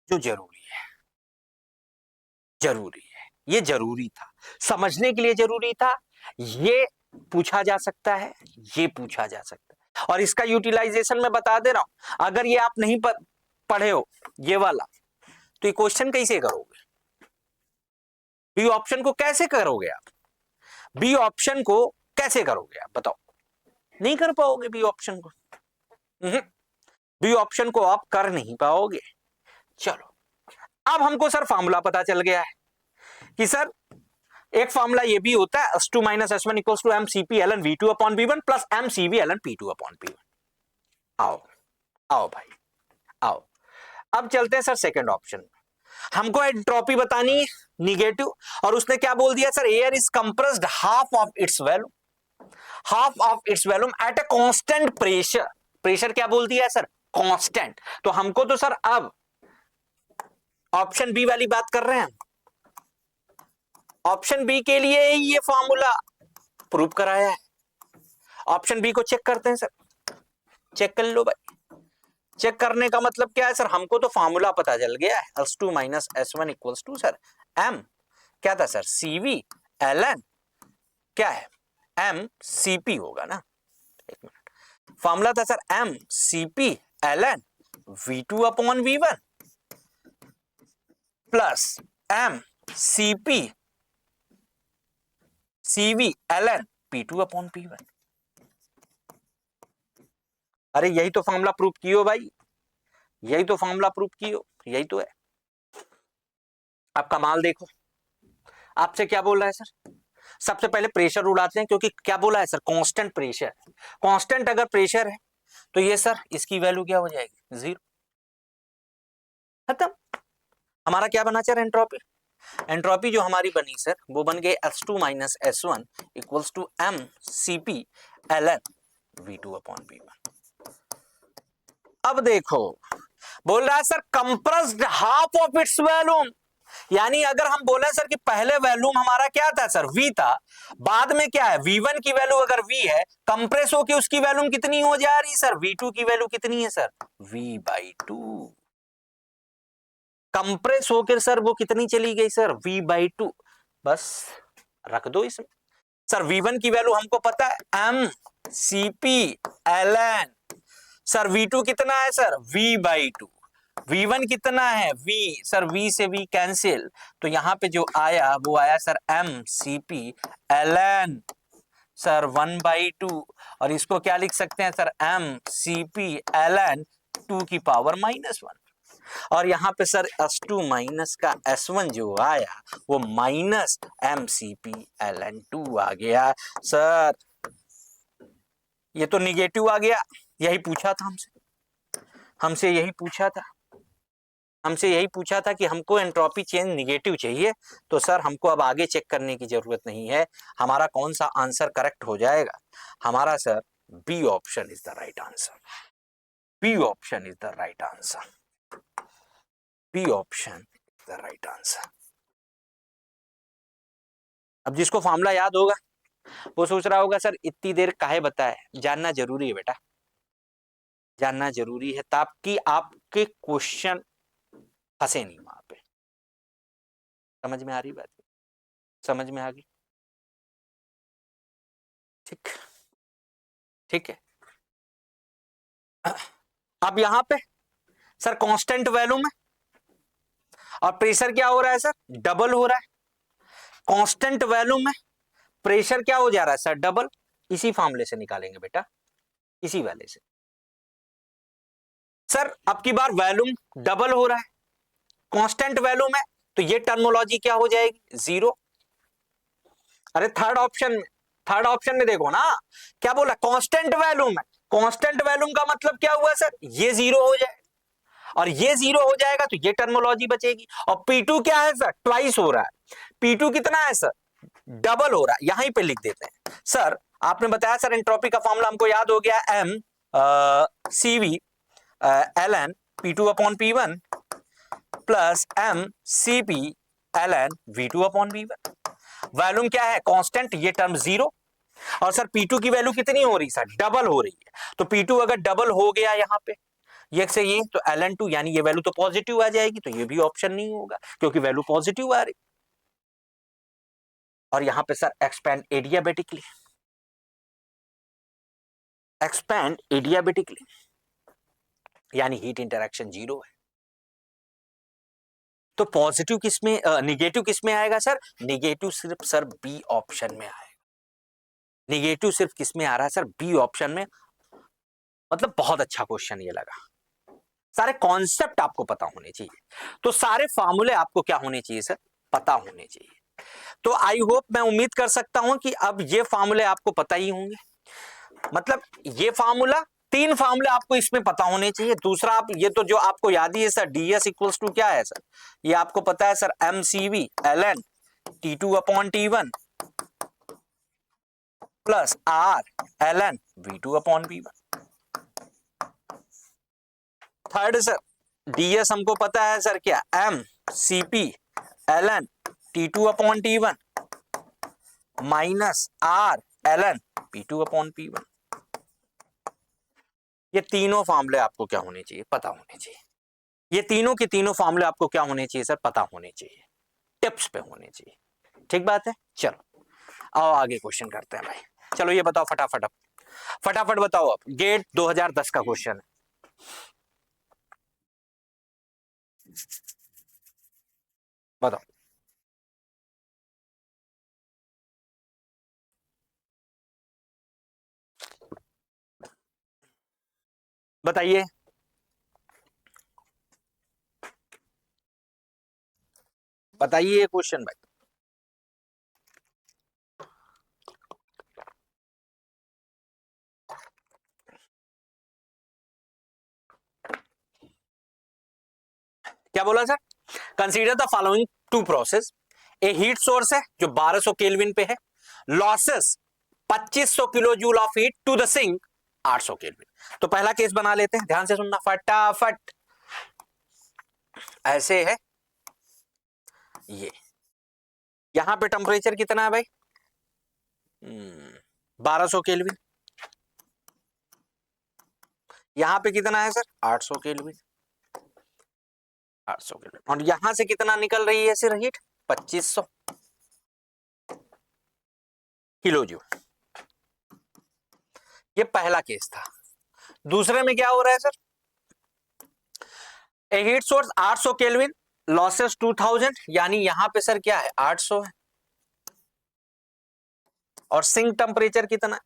जो जरूरी है, जरूरी है, ये जरूरी था, समझने के लिए जरूरी था। ये पूछा जा सकता है, ये पूछा जा सकता है, और इसका यूटिलाइजेशन मैं बता दे रहा हूं, अगर ये आप नहीं पढ़े हो ये वाला, तो ये क्वेश्चन कैसे करोगे? बी ऑप्शन को कैसे करोगे आप? बी ऑप्शन को कैसे करोगे आप बताओ? नहीं कर पाओगे बी ऑप्शन को। बी ऑप्शन को आप कर नहीं पाओगे। चलो, अब हमको सर फॉर्मूला पता चल गया है कि सर एक फॉर्मूला ये भी होता है S2 minus S1 equals to M C P L N V2 upon V1 plus M C V L N P2 upon P1। आओ आओ भाई आओ, अब चलते हैं सर सेकंड ऑप्शन। हमको एंट्रोपी बतानी है निगेटिव, और उसने क्या बोल दिया sir, air is compressed half of its volume, half of its volume at a constant pressure. Pressure क्या बोल दिया है सर? कांस्टेंट। तो हमको तो सर अब ऑप्शन बी वाली बात कर रहे हैं, ऑप्शन बी के लिए ये फॉर्मूला प्रूव कराया है। ऑप्शन बी को चेक करते हैं सर, चेक कर लो भाई। चेक करने का मतलब क्या है सर, हमको तो फॉर्मूला पता चल गया है S2 minus S1 equals to sir M क्या था सर, CV ln क्या है MCP होगा ना। एक मिनट, फॉर्मूला था sir MCP ln V2 upon V1 plus MCP CV ln P2 upon P1। अरे यही तो फॉर्मूला प्रूफ कियो भाई, यही तो फॉर्मूला प्रूफ कियो, यही तो है। अब कमाल देखो, आपसे क्या बोल रहा है सर, सबसे पहले प्रेशर उड़ाते हैं, क्योंकि क्या बोला है सर, कांस्टेंट प्रेशर। कांस्टेंट अगर प्रेशर है तो ये सर इसकी वैल्यू क्या हो जाएगी, 0। खत्म। हमारा क्या बना सर, एंट्रोपी। एंट्रोपी जो हमारी बनी सर वो बन गई S2 minus S1 equals to MCP ln V2 upon V1। अब देखो बोल रहा है sir compressed half of its volume, यानी अगर हम बोले सर कि पहले वॉल्यूम हमारा क्या था सर, V था, बाद में क्या है V1 की वैल्यू अगर V है, कंप्रेस होके उसकी वैल्यूम कितनी हो जा रही सर, V2 की वैल्यू कितनी है सर, V/2। कंप्रेस होकर सर वो कितनी चली गई सर, V/2। बस रख दो इसमें। सर V1 की वैल्यू हमको पता है MCP ln सर V2 कितना है सर, V/2। V1 कितना है V, सर V से V कैंसिल, तो यहां पे जो आया वो आया सर MCP ln सर 1/2, और इसको क्या लिख सकते हैं सर, MCP ln 2 की पावर -1। और यहां पे सर S2 माइनस का S1 जो आया वो माइनस MCP ln 2 आ गया सर। ये तो निगेटिव आ गया, यही पूछा था हमसे यही पूछा था, हमसे यही पूछा था कि हमको एंट्रोपी चेंज निगेटिव चाहिए। तो सर हमको अब आगे चेक करने की जरूरत नहीं है, हमारा कौन सा आंसर करेक्ट हो जाएगा, हमारा sir B option is the right answer. B option is the right answer. B option is the right answer. अब जिसको फॉर्मूला याद होगा वो सोच रहा होगा सर इतनी देर काहे बताए, जानना जरूरी है बेटा, जानना जरूरी है ताकि आपके क्वेश्चन फंसे नहीं वहां पे। समझ में आ रही बात, समझ में आ गई, ठीक ठीक है। अब यहां पे सर कांस्टेंट वॉल्यूम है और प्रेशर क्या हो रहा है सर, डबल हो रहा है। कांस्टेंट वॉल्यूम में प्रेशर क्या हो जा रहा है सर, डबल। इसी फॉर्मूले से निकालेंगे बेटा, इसी वाले से। सर अब की बार वॉल्यूम डबल हो रहा है, कांस्टेंट वॉल्यूम है, तो ये टर्मोलॉजी क्या हो जाएगी, 0। अरे थर्ड ऑप्शन में देखो ना क्या बोला, कांस्टेंट वॉल्यूम है। कांस्टेंट वॉल्यूम का मतलब क्या हुआ सर, ये 0 हो जाए, और ये 0 हो जाएगा तो ये टर्मोलॉजी बचेगी। और P2 क्या है सर, ट्वाइस हो रहा है। P2 कितना है सर, डबल हो रहा है, यहीं पे लिख देते हैं सर। आपने बताया सर एंट्रोपी का फॉर्मूला हमको याद हो गया, MCV ln P2 upon P1 plus MCP ln V2 upon V1। Volume क्या है, कांस्टेंट, ये टर्म 0, और सर P2 की वैल्यू कितनी हो रही सर, डबल हो रही है। तो P2 अगर डबल हो गया यहाँ पे ये से ये, तो ln 2 यानी ये वैल्यू तो पॉजिटिव आ जाएगी, तो ये भी ऑप्शन नहीं होगा क्योंकि वैल्यू पॉजिटिव आ रही। और यहां पे sir expand adiabatically, expand adiabatically, यानी हीट इंटरेक्शन जीरो है। तो पॉजिटिव किसमें, निगेटिव किसमें आएगा सर? निगेटिव सिर्फ सर बी ऑप्शन में आएगा। निगेटिव सिर्फ किसमें आ रहा है सर? बी ऑप्शन में। मतलब बहुत अच्छा क्वेश्चन ये लगा। सारे कॉन्सेप्ट आपको पता होने चाहिए, तो सारे फार्मूले आपको क्या होने चाहिए सर? पता होने चाहिए। तो आई होप, मैं उम्मीद कर सकता हूं कि अब ये फार्मूले आपको पता ही होंगे। मतलब ये फार्मूला, तीन फार्मूले आपको इसमें पता होने चाहिए। दूसरा, आप ये तो जो आपको याद ही है सर, ds इक्वल्स टू क्या है सर? ये आपको पता है sir, mcv ln T2 upon T1 plus r ln V2 upon V1। Third sir, ds हमको पता है सर क्या? mcp ln T2 upon T1 minus r ln P2 upon P1। ये तीनों फार्मूले आपको क्या होने चाहिए? पता होने चाहिए। ये तीनों के तीनों फार्मूले आपको क्या होने चाहिए सर? पता होने चाहिए, टिप्स पे होने चाहिए। ठीक बात है। चलो आओ आगे क्वेश्चन करते हैं भाई। चलो ये बताओ फटाफट, अब फटाफट बताओ। अब गेट 2010 का क्वेश्चन है, बताओ। बताइए। बताइए ये क्वेश्चन भाई। क्या बोला sir? Consider the following two process. A heat source है जो 1200 केल्विन पे है, losses 2500 kilo joule of heat to the sink 800 kelvin. तो पहला केस बना लेते हैं, ध्यान से सुनना फटाफट। ऐसे है ये, यहां पे टेम्परेचर कितना है भाई? 1200 केल्विन। यहां पे कितना है सर? 800 केल्विन। 800 केल्विन। और यहां से कितना निकल रही है सर हीट? 2500 kilo joule. ये पहला केस था। दूसरे में क्या हो रहा है सर? ए हीट सोर्स 800 केल्विन, लॉसेस 2000, यानी यहां पे सर क्या है? 800 है। और सिंक टेम्परेचर कितना है?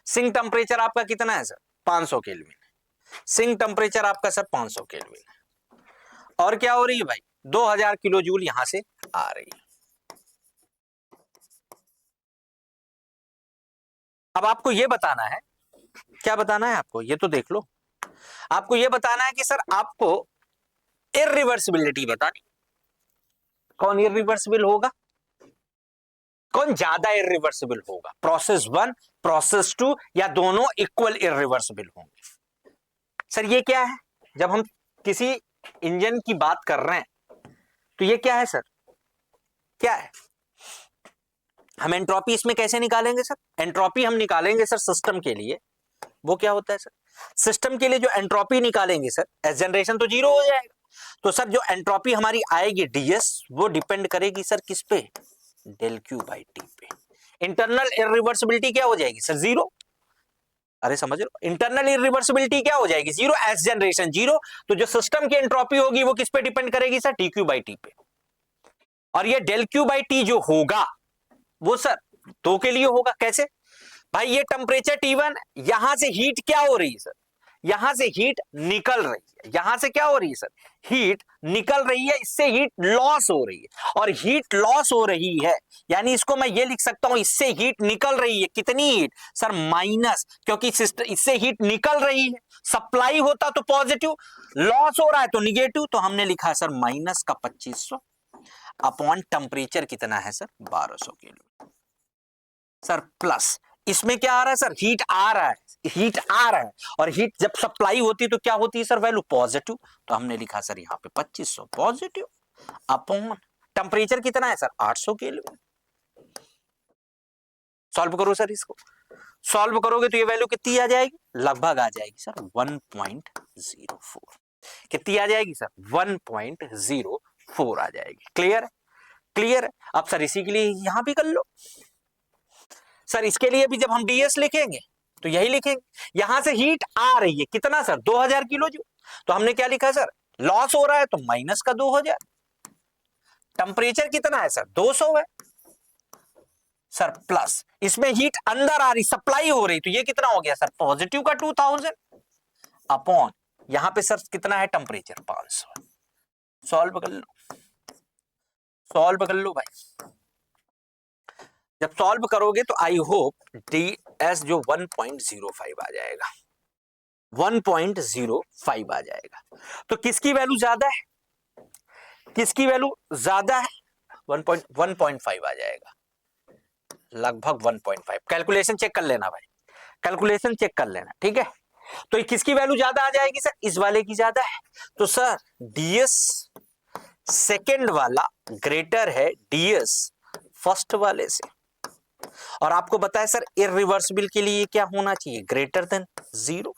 सिंक टेम्परेचर आपका कितना है सर? 500 केल्विन। सिंक टेम्परेचर आपका सर 500 केल्विन है। और क्या हो रही है भाई? 2000 किलो जूल यहां से आ रही है। अब आपको यह बताना है, क्या बताना है आपको? ये तो देख लो। आपको यह बताना है कि सर आपको इररिवर्सिबिलिटी बतानी। कौन इररिवर्सिबल होगा? कौन ज्यादा इररिवर्सिबल होगा? प्रोसेस 1, प्रोसेस 2, या दोनों इक्वल इररिवर्सिबल होंगे? सर ये क्या है? जब हम किसी इंजन की बात कर रहे हैं तो ये क्या है सर? क्या है? हम एंट्रोपी इसमें कैसे निकालेंगे सर? एंट्रोपी हम निकालेंगे सर सिस्टम के लिए। वो क्या होता है सर? सिस्टम के लिए जो एंट्रोपी निकालेंगे सर, एस जनरेशन तो जीरो हो जाएगा। तो सर जो एंट्रोपी हमारी आएगी डीएस, वो डिपेंड करेगी सर किस पे? डेल क्यू बाई टी पे। इंटरनल इररिवर्सिबिलिटी क्या हो जाएगी सर? जीरो। अरे समझ लो, इंटरनल इररिवर्सिबिलिटी क्या हो जाएगी? Zero, S generation zero. तो जो सिस्टम की एंट्रोपी होगी वो किस पे डिपेंड करेगी sir? D Q by T पे। और ये डेल क्यू बाई टी जो होगा वो सर दो के लिए होगा। कैसे भाई? ये टेम्परेचर T1, यहां से हीट क्या हो रही है सर? यहां से हीट निकल रही है। यहां से क्या हो रही है सर? हीट निकल रही है, इससे हीट लॉस हो रही है। और हीट लॉस हो रही है यानी इसको मैं ये लिख सकता हूं, इससे हीट निकल रही है। कितनी हीट सर? माइनस, क्योंकि इससे हीट निकल रही है। सप्लाई होता तो पॉजिटिव, लॉस हो रहा है तो निगेटिव। तो हमने लिखा सर माइनस का 2500 अपॉन टेम्परेचर कितना है सर? 1200 केल्विन सर, प्लस इसमें क्या आ रहा है सर? हीट आ रहा है, हीट आ रहा है। और हीट जब सप्लाई होती है तो क्या होती है सर? Value positive. तो हमने लिखा सर यहाँ पे 2500 पॉजिटिव अपॉन टेम्परेचर कितना है सर? 800 केल्विन। सॉल्व करो सर इसको। सॉल्व करोगे तो ये वैल्यू कितनी आ जाएगी? लगभग आ जाएगी सर 1.04। कितनी आ जाएगी सर? 1.04 आ जाएगी। क्लियर है? क्लियर है? अब सर इसी के लिए यहां भी कर लो सर। इसके लिए भी जब हम डीएस लिखेंगे तो यही लिखेंगे। यहां से हीट आ रही है कितना सर 2000 किलो जूल, तो हमने क्या लिखा सर लॉस हो रहा है तो माइनस का 2000। टेम्परेचर कितना है सर 200 है सर, प्लस इसमें हीट अंदर आ रही सप्लाई हो रही, तो ये कितना हो गया सर पॉजिटिव का 2000 अपॉन यहां पे सर कितना है टेम्परेचर 500। सॉल्व कर लो, सॉल्व कर लो भाई। जब सॉल्व करोगे तो आई होप डी एस जो 1.05 आ जाएगा, 1.05 आ जाएगा। तो किसकी वैल्यू ज्यादा है, किसकी वैल्यू ज्यादा है 1.5 आ जाएगा, लगभग 1.5। कैलकुलेशन चेक कर लेना भाई, कैलकुलेशन चेक कर लेना, ठीक है। तो ये किसकी वैल्यू ज्यादा आ जाएगी सर, इस वाले की ज्यादा है। तो सर डीएस सेकेंड वाला ग्रेटर है डीएस फर्स्ट वाले से। और आपको बताया सर इररिवर्सिबल के लिए क्या होना चाहिए, ग्रेटर देन 0।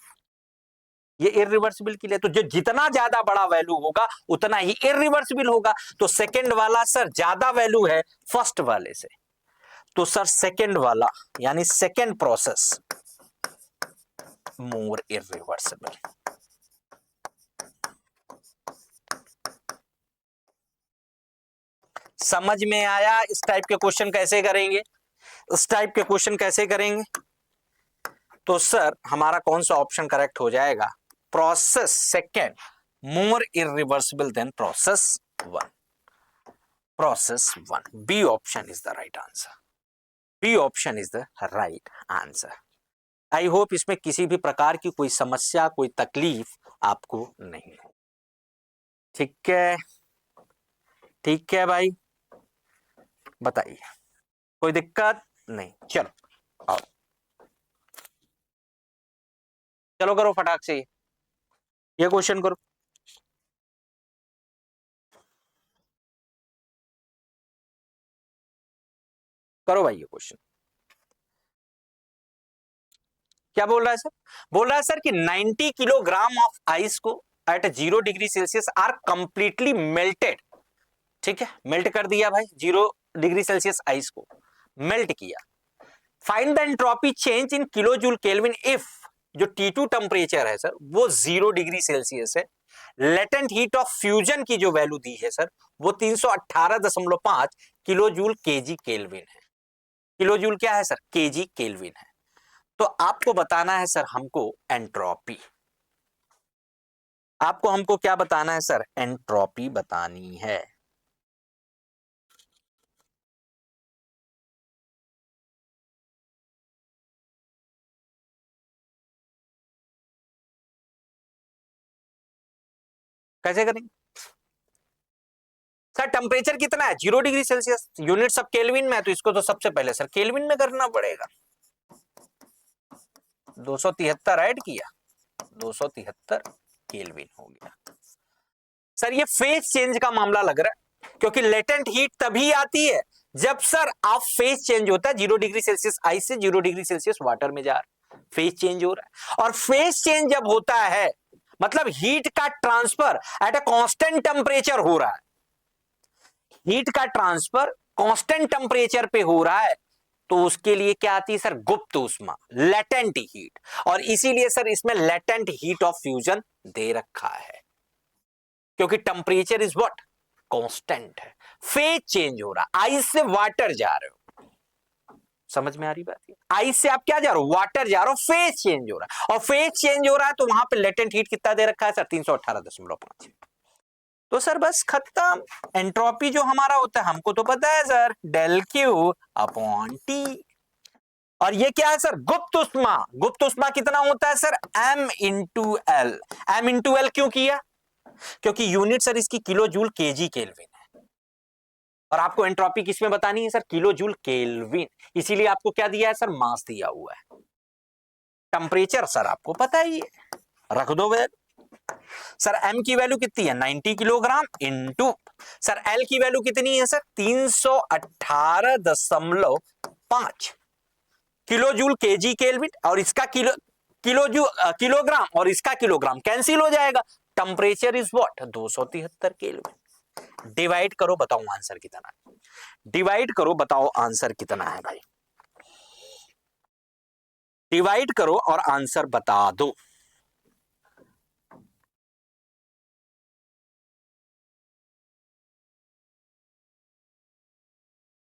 ये इररिवर्सिबल के लिए तो जो जितना ज्यादा बड़ा वैल्यू होगा उतना ही इररिवर्सिबल होगा। तो सेकंड वाला सर ज्यादा वैल्यू है फर्स्ट वाले से, तो सर सेकंड वाला यानी सेकंड प्रोसेस मोर इररिवर्सिबल। समझ में आया इस टाइप के क्वेश्चन कैसे करेंगे, इस टाइप के क्वेश्चन कैसे करेंगे। तो सर हमारा कौन सा ऑप्शन करेक्ट हो जाएगा, process second more irreversible than process one, process one. B option is the right answer, B option is the right answer. I hope इसमें किसी भी प्रकार की कोई समस्या कोई तकलीफ आपको नहीं हो। ठीक है, ठीक है भाई, बताइए कोई दिक्कत नहीं। चलो आओ, चलो करो फटाक से ये क्वेश्चन करो। करो भाई ये क्वेश्चन। क्या बोल रहा है सर, बोल रहा है सर कि 90 किलोग्राम ऑफ आइस को at 0 degree Celsius are completely melted. ठीक है, मेल्ट कर दिया भाई 0 डिग्री सेल्सियस आइस को मेल्ट किया। Find the entropy change in kilo joule kelvin if, जो T2 टेम्परेचर है सर वो 0 डिग्री सेल्सियस है, लेटेंट हीट ऑफ फ्यूजन की जो वैल्यू दी है सर वो 318.5 किलो जूल केजी केल्विन है। किलो जूल क्या है सर, केजी केल्विन है। तो आपको बताना है सर हमको एंट्रोपी, आपको हमको क्या बताना है सर, एंट्रोपी बतानी है। कैसे करेंगे सर, टेम्परेचर कितना है 0 डिग्री सेल्सियस, यूनिट सब केल्विन में है, तो इसको तो सबसे पहले सर केल्विन में करना पड़ेगा। 273 ऐड किया, 273 केल्विन हो गया। सर ये फेज चेंज का मामला लग रहा है, क्योंकि लेटेंट हीट तभी आती है जब सर आप फेज चेंज होता है 0 डिग्री सेल्सियस आइस से 0 डिग्री सेल्सियस वाटर में जा रहा है, फेज चेंज हो रहा है। और फेज चेंज जब होता है मतलब हीट का transfer eight a constant temperature हो रहा है, हीट का ट्रांसफर कांस्टेंट टेम्परेचर पे हो रहा है, तो उसके लिए क्या आती है सर, गुप्त ऊष्मा, लेटेंट हीट। और इसीलिए सर इसमें लेटेंट हीट ऑफ फ्यूजन दे रखा है, क्योंकि टेम्परेचर इज व्हाट, कांस्टेंट है, फेज चेंज हो रहा, आइस से वाटर जा रहे हो, समझ में आ रही बात है, आइस से आप क्या जा रहे हो, वाटर जा रहे हो, फेज चेंज हो रहा है, और फेज चेंज हो रहा है तो वहां पे लेटेंट हीट कितना दे रखा है सर 318.5। तो सर बस खत्म, एंट्रोपी जो हमारा होता है हमको तो पता है sir, del Q upon T. और ये क्या है सर, गुप्त ऊष्मा, गुप्त ऊष्मा कितना होता है sir, m into L. m into L क्यों किया, क्योंकि यूनिट सर इसकी किलो जूल केजी केल्विन है, और आपको एंट्रोपी किसमें बतानी है सर, किलो जूल केल्विन, इसीलिए आपको क्या दिया है सर, मास दिया हुआ है। टेम्परेचर सर आपको पता ही है, रख दो वैल्यू। सर m की वैल्यू कितनी है 90 किलोग्राम इंटू, सर l की वैल्यू कितनी है sir 318.5 kilo joule KG kelvin, और इसका किलोग्राम और इसका किलोग्राम कैंसिल हो जाएगा, temperature is what 273 kelvin. Divide करो बताओ आंसर कितना है, डिवाइड करो बताओ आंसर कितना है भाई। डिवाइड करो और आंसर बता दो।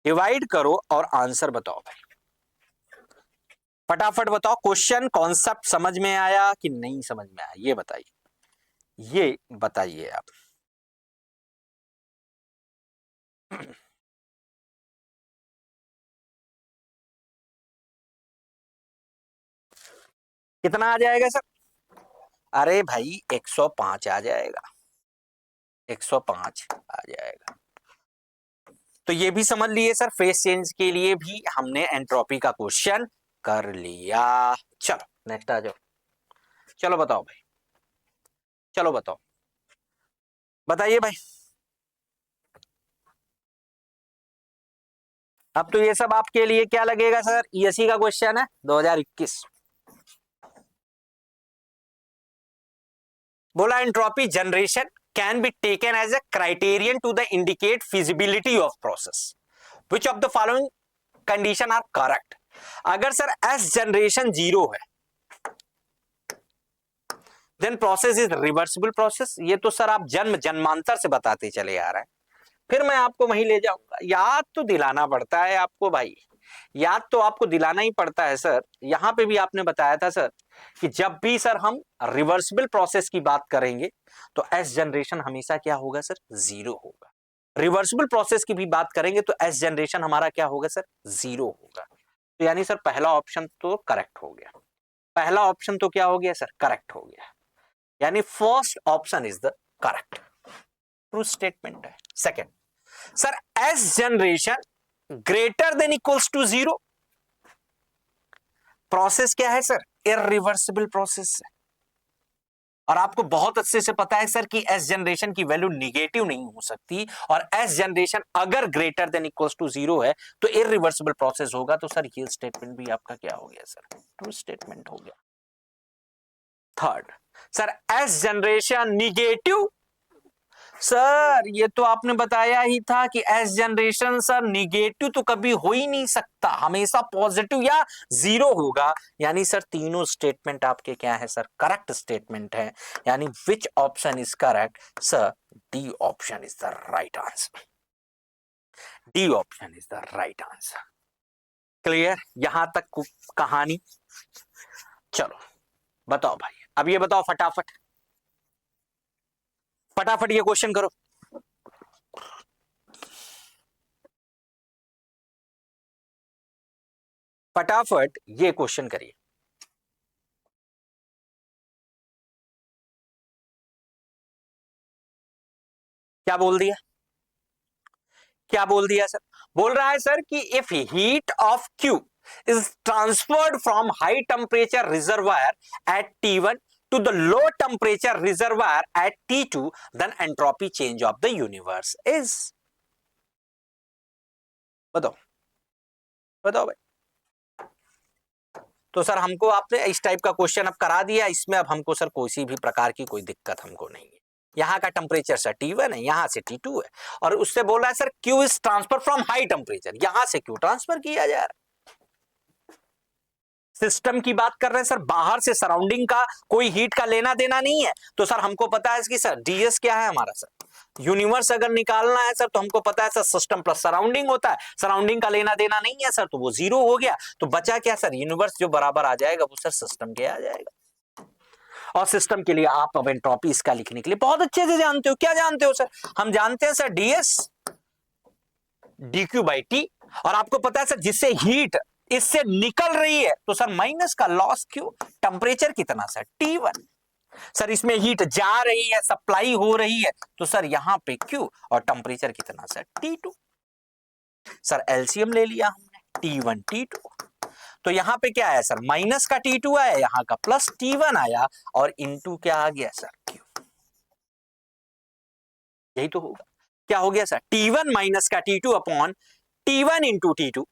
डिवाइड करो और आंसर बताओ भाई, फटाफट बताओ। क्वेश्चन कॉन्सेप्ट समझ में आया कि नहीं समझ में आया, ये बताइए, ये बताइए आप। कितना आ जाएगा सर? अरे भाई 105 आ जाएगा, 105 आ जाएगा। तो ये भी समझ लिए सर, फेस चेंज के लिए भी हमने एंट्रोपी का क्वेश्चन कर लिया। चलो नेक्स्ट आ जाओ। चलो बताओ भाई, चलो बताओ, बताइए भाई। अब तो ये सब आपके लिए क्या लगेगा सर, ईएससी का क्वेश्चन है 2021। बोला entropy generation can be taken as a criterion to the indicate feasibility of process, which of the following condition are correct. अगर सर एस जनरेशन 0 है then process is reversible process. ये तो sir आप जन्मांतर से बताते चले आ रहे हैं, फिर मैं आपको वहीं ले जाऊंगा। याद तो दिलाना पड़ता है आपको भाई, याद तो आपको दिलाना ही पड़ता है सर। यहां पे भी आपने बताया था सर कि जब भी सर हम रिवर्सिबल प्रोसेस की बात करेंगे तो एस जनरेशन हमेशा क्या होगा सर, 0 होगा। रिवर्सिबल प्रोसेस की भी बात करेंगे तो एस जनरेशन हमारा क्या होगा सर, 0 होगा। तो यानी सर पहला ऑप्शन तो करेक्ट हो गया, पहला ऑप्शन तो क्या हो गया सर, करेक्ट हो गया। यानी first option is the correct, true statement है। Second sir, S generation greater than equals to 0, process क्या है सर, इरिवर्सिबल प्रोसेस है। और आपको बहुत अच्छे से पता है सर कि एस जनरेशन की वैल्यू निगेटिव नहीं हो सकती, और एस जनरेशन अगर ग्रेटर देन इक्वल्स टू 0 है तो इरिवर्सिबल प्रोसेस होगा। तो सर ये स्टेटमेंट भी आपका क्या हो गया सर, ट्रू स्टेटमेंट हो गया। Third sir, S generation negative, sir ये तो आपने बताया ही था कि एस जनरेशन सर निगेटिव तो कभी हो ही नहीं सकता, हमेशा पॉजिटिव या 0 होगा। यानी सर तीनों स्टेटमेंट आपके क्या है सर, करेक्ट स्टेटमेंट है। यानी which option is correct sir, D option is the right answer, D option is the right answer. Clear यहां तक कहानी? चलो बताओ भाई, अब ये बताओ फटाफट, फटाफट ये क्वेश्चन करो। फटाफट ये क्वेश्चन करिए। क्या बोल दिया, क्या बोल दिया सर? बोल रहा है सर कि if heat of Q is transferred from high temperature reservoir at T1 to the low temperature reservoir at T2 then entropy change of the universe is. बताओ, बताओ भाई। तो सर हमको आपने इस टाइप का क्वेश्चन अब करा दिया, इसमें अब हमको सर किसी भी प्रकार की कोई दिक्कत हमको नहीं है। यहाँ का टेम्परेचर सर T1 है, यहाँ से T2 है, और उससे बोल रहा है sir Q is transfer from high temperature, यहां से क्यू ट्रांसफर किया जा रहा है। सिस्टम की बात कर रहे हैं सर, बाहर से सराउंडिंग का कोई हीट का लेना देना नहीं है। तो सर हमको पता है कि सर डीएस क्या है हमारा सर, यूनिवर्स अगर निकालना है सर तो हमको पता है सर सिस्टम प्लस सराउंडिंग होता है, सराउंडिंग का लेना देना नहीं है सर, तो वो 0 हो गया। तो बचा क्या सर, यूनिवर्स जो बराबर आ जाएगा वो सर सिस्टम के आ जाएगा। और सिस्टम के लिए आप अब एंट्रोपी इसका लिखने के लिए बहुत अच्छे से जानते हो, क्या जानते हो सर, हम जानते हैं sir DS dq by T, और आपको पता है सर जिससे हीट इससे निकल रही है तो सर माइनस का लॉस क्यू, टेम्परेचर कितना सर T1, सर इसमें हीट जा रही है, सप्लाई हो रही है, तो सर यहां पे क्यू, और टेम्परेचर कितना सर T2। सर एलसीएम ले लिया हमने, T1 T2, तो यहां पे क्या आया सर, माइनस का T2 आया, यहां का प्लस T1 आया, और इनटू क्या आ गया सर क्यू। यही तो होगा, क्या हो गया सर, T1 माइनस का T2 upon T1 into T2,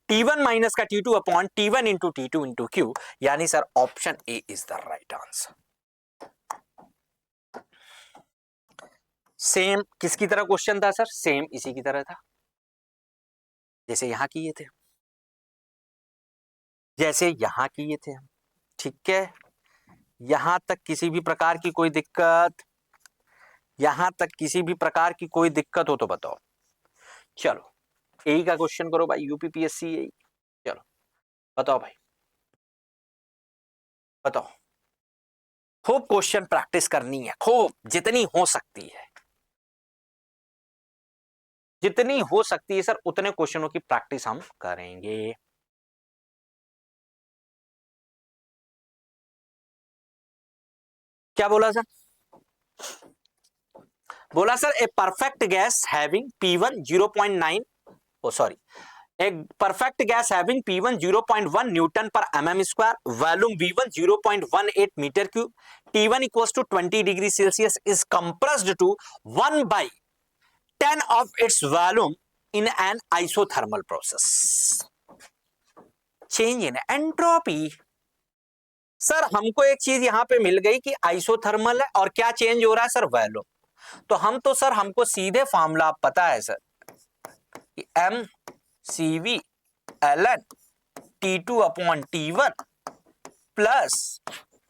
T1 minus का T2 upon T1 into T2 into Q. यानी sir option A is the right answer. Same किसकी तरह क्वेश्चन था सर, सेम इसी की तरह था जैसे यहां किए थे। जैसे यहां किए थे हम, ठीक है, यहां तक किसी भी प्रकार की कोई दिक्कत, यहां तक किसी भी प्रकार की कोई दिक्कत हो तो बताओ। चलो यही का क्वेश्चन करो भाई, यूपीपीएससी यही। चलो बताओ भाई, बताओ। खूब क्वेश्चन प्रैक्टिस करनी है, खूब, जितनी हो सकती है, जितनी हो सकती है सर उतने क्वेश्चनों की प्रैक्टिस हम करेंगे। क्या बोला सर? बोला sir a perfect gas having P1 0.9, oh sorry, a perfect gas having P1 0.1 Newton per mm square, volume V1 0.18 meter cube, T1 equals to 20 degree Celsius is compressed to 1 by 10 of its volume in an isothermal process. Change in entropy. Sir हमको एक चीज यहां पे मिल गई कि isothermal है और क्या चेंज हो रहा है सर, वैल्यूम। तो हम तो सर हमको सीधे फॉर्मूला पता है सर कि M C V L N T2 upon T1 plus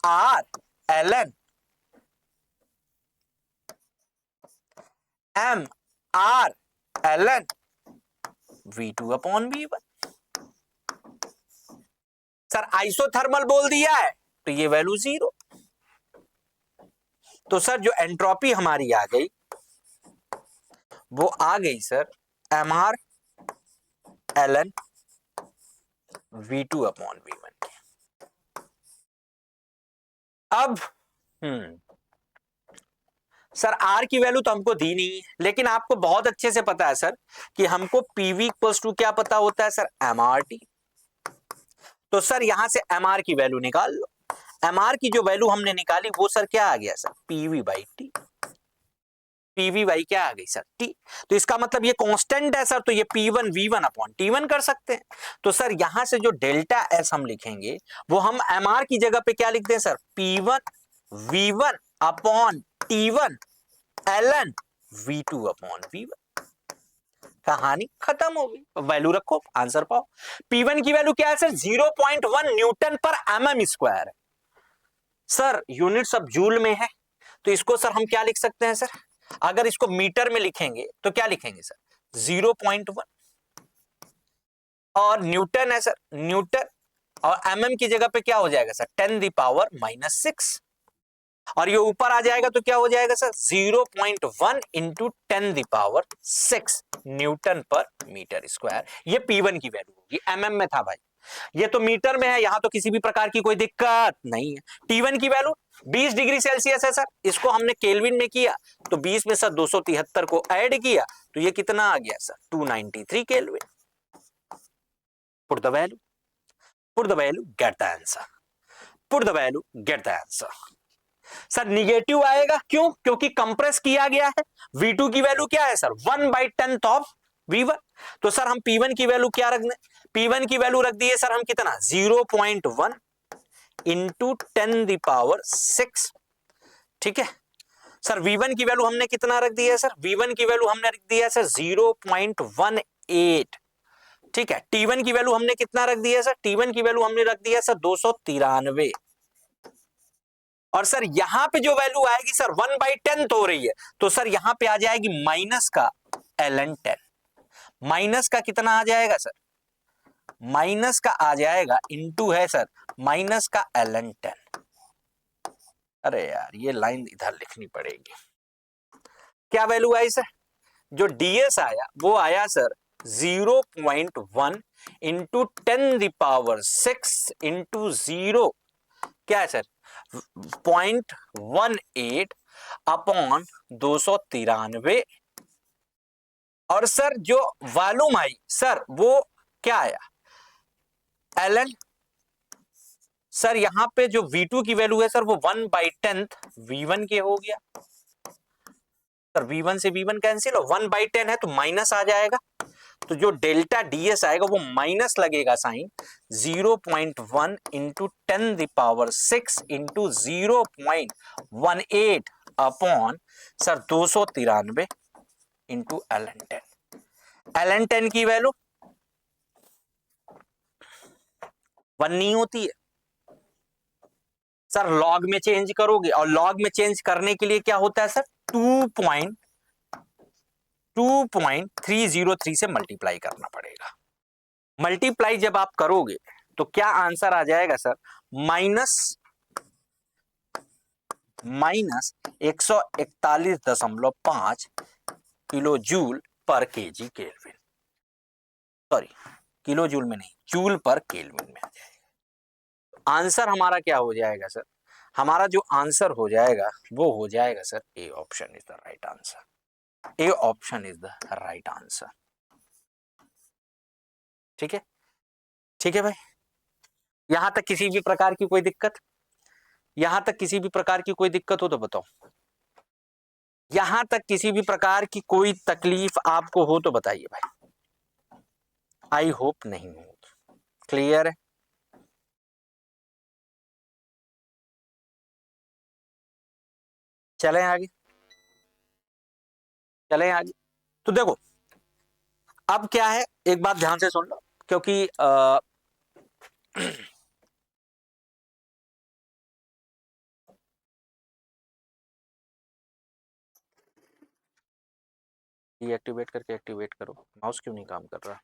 R L N M R L N V2 upon V1। Sir isothermal बोल दिया है तो ये वैल्यू 0। तो सर जो एंट्रोपी हमारी आ गई वो आ गई sir M R L N V2 upon V1। अब सर आर की वैल्यू तो हमको दी नहीं है, लेकिन आपको बहुत अच्छे से पता है सर कि हमको पीवी इक्वल्स टू क्या पता होता है सर, एम आर टी। तो सर यहां से एम आर की वैल्यू निकाल लो। एम आर की जो वैल्यू हमने निकाली वो सर क्या आ गया sir, PV by T. PV by क्या आ गई सर, टी। तो इसका मतलब ये कांस्टेंट है सर, तो ये P1 V1 अपॉन T1 कर सकते हैं। तो सर यहां से जो डेल्टा एस हम लिखेंगे वो हम एम आर की जगह पे क्या लिखते हैं sir, P1 V1 upon T1 ln V2 upon V1। कहानी खत्म हो गई, वैल्यू रखो आंसर पाओ। P1 की वैल्यू क्या है सर, 0.1 न्यूटन पर mm स्क्वायर है सर, यूनिट्स अब जूल में है। तो इसको सर हम क्या लिख सकते हैं सर, अगर इसको मीटर में लिखेंगे तो क्या लिखेंगे सर, 0.1, और न्यूटन है सर, न्यूटन, और mm की जगह पे क्या हो जाएगा सर, 10⁻⁻⁶, और ये ऊपर आ जाएगा तो क्या हो जाएगा सर, 0.1 इंटू 10⁻⁶ न्यूटन पर मीटर स्क्वायर। ये P1 की वैल्यू होगी, mm में था भाई, ये तो मीटर में है, यहां तो किसी भी प्रकार की कोई दिक्कत नहीं है। T1 की वैल्यू 20 डिग्री सेल्सियस है सर, इसको हमने केल्विन में किया तो 20 में सर 273 को ऐड किया तो ये कितना आ गया sir, 293 kelvin. Put the value, put the value, get the answer, put the value, get the answer. Sir negative आएगा, क्यों, क्योंकि कंप्रेस किया गया है। V2 की वैल्यू क्या है सर, 1/10 ऑफ V1। तो सर हम P1 की वैल्यू क्या रख दें, P1 की वैल्यू रख दिए सर हम कितना, 0.1 इंटू 10⁶। ठीक है सर, V1 की वैल्यू हमने कितना रख दिया है सर, V1 की वैल्यू हमने रख दिया है सर 0.18। ठीक है, T1 की वैल्यू हमने कितना रख दिया है सर, T1 की वैल्यू हमने रख दिया है सर 293। और सर यहां पे जो वैल्यू आएगी सर 1/10 हो रही है, तो सर यहां पे आ जाएगी माइनस का ln 10। माइनस का कितना आ जाएगा सर, माइनस का आ जाएगा इंटू है सर माइनस का ln 10। अरे यार ये लाइन इधर लिखनी पड़ेगी। क्या वैल्यू आई सर, जो ds आया वो आया सर 0.1 इंटू 10⁻⁶ इंटू 0 क्या है सर, 0.18 अपॉन 293। और सर जो वॉल्यूम आई सर वो क्या आया, ln। सर यहां पे जो V2 की वैल्यू है सर वो 1/10 V1 के हो गया सर, V1 से V1 कैंसिल, 1/10 है तो माइनस आ जाएगा। तो जो डेल्टा ds आएगा वो माइनस लगेगा sign, 0.1 into 10⁻⁶ into 0.18 upon sir 293 into ln 10। ln 10 की वैल्यू 1 नहीं होती है सर, लॉग में चेंज करोगे और लॉग में चेंज करने के लिए क्या होता है सर, 2.303 से मल्टीप्लाई करना पड़ेगा। मल्टीप्लाई जब आप करोगे तो क्या आंसर आ जाएगा सर, माइनस 141.5 किलो जूल पर KG kelvin, sorry kilo joule में नहीं, जूल पर केल्विन में आ जाएगा। आंसर हमारा क्या हो जाएगा सर, हमारा जो आंसर हो जाएगा वो हो जाएगा sir, A option is the right answer. A option is the right answer. ठीक है, ठीक है भाई, यहां तक किसी भी प्रकार की कोई दिक्कत, यहां तक किसी भी प्रकार की कोई दिक्कत हो तो बताओ, यहां तक किसी भी प्रकार की कोई तकलीफ आपको हो तो बताइए भाई। आई होप नहीं हो, क्लियर है। चलें आगे, चलें आगे। तो देखो अब क्या है, एक बात ध्यान से सुन लो, क्योंकि डीएक्टिवेट करके एक्टिवेट करो, माउस क्यों नहीं काम कर रहा।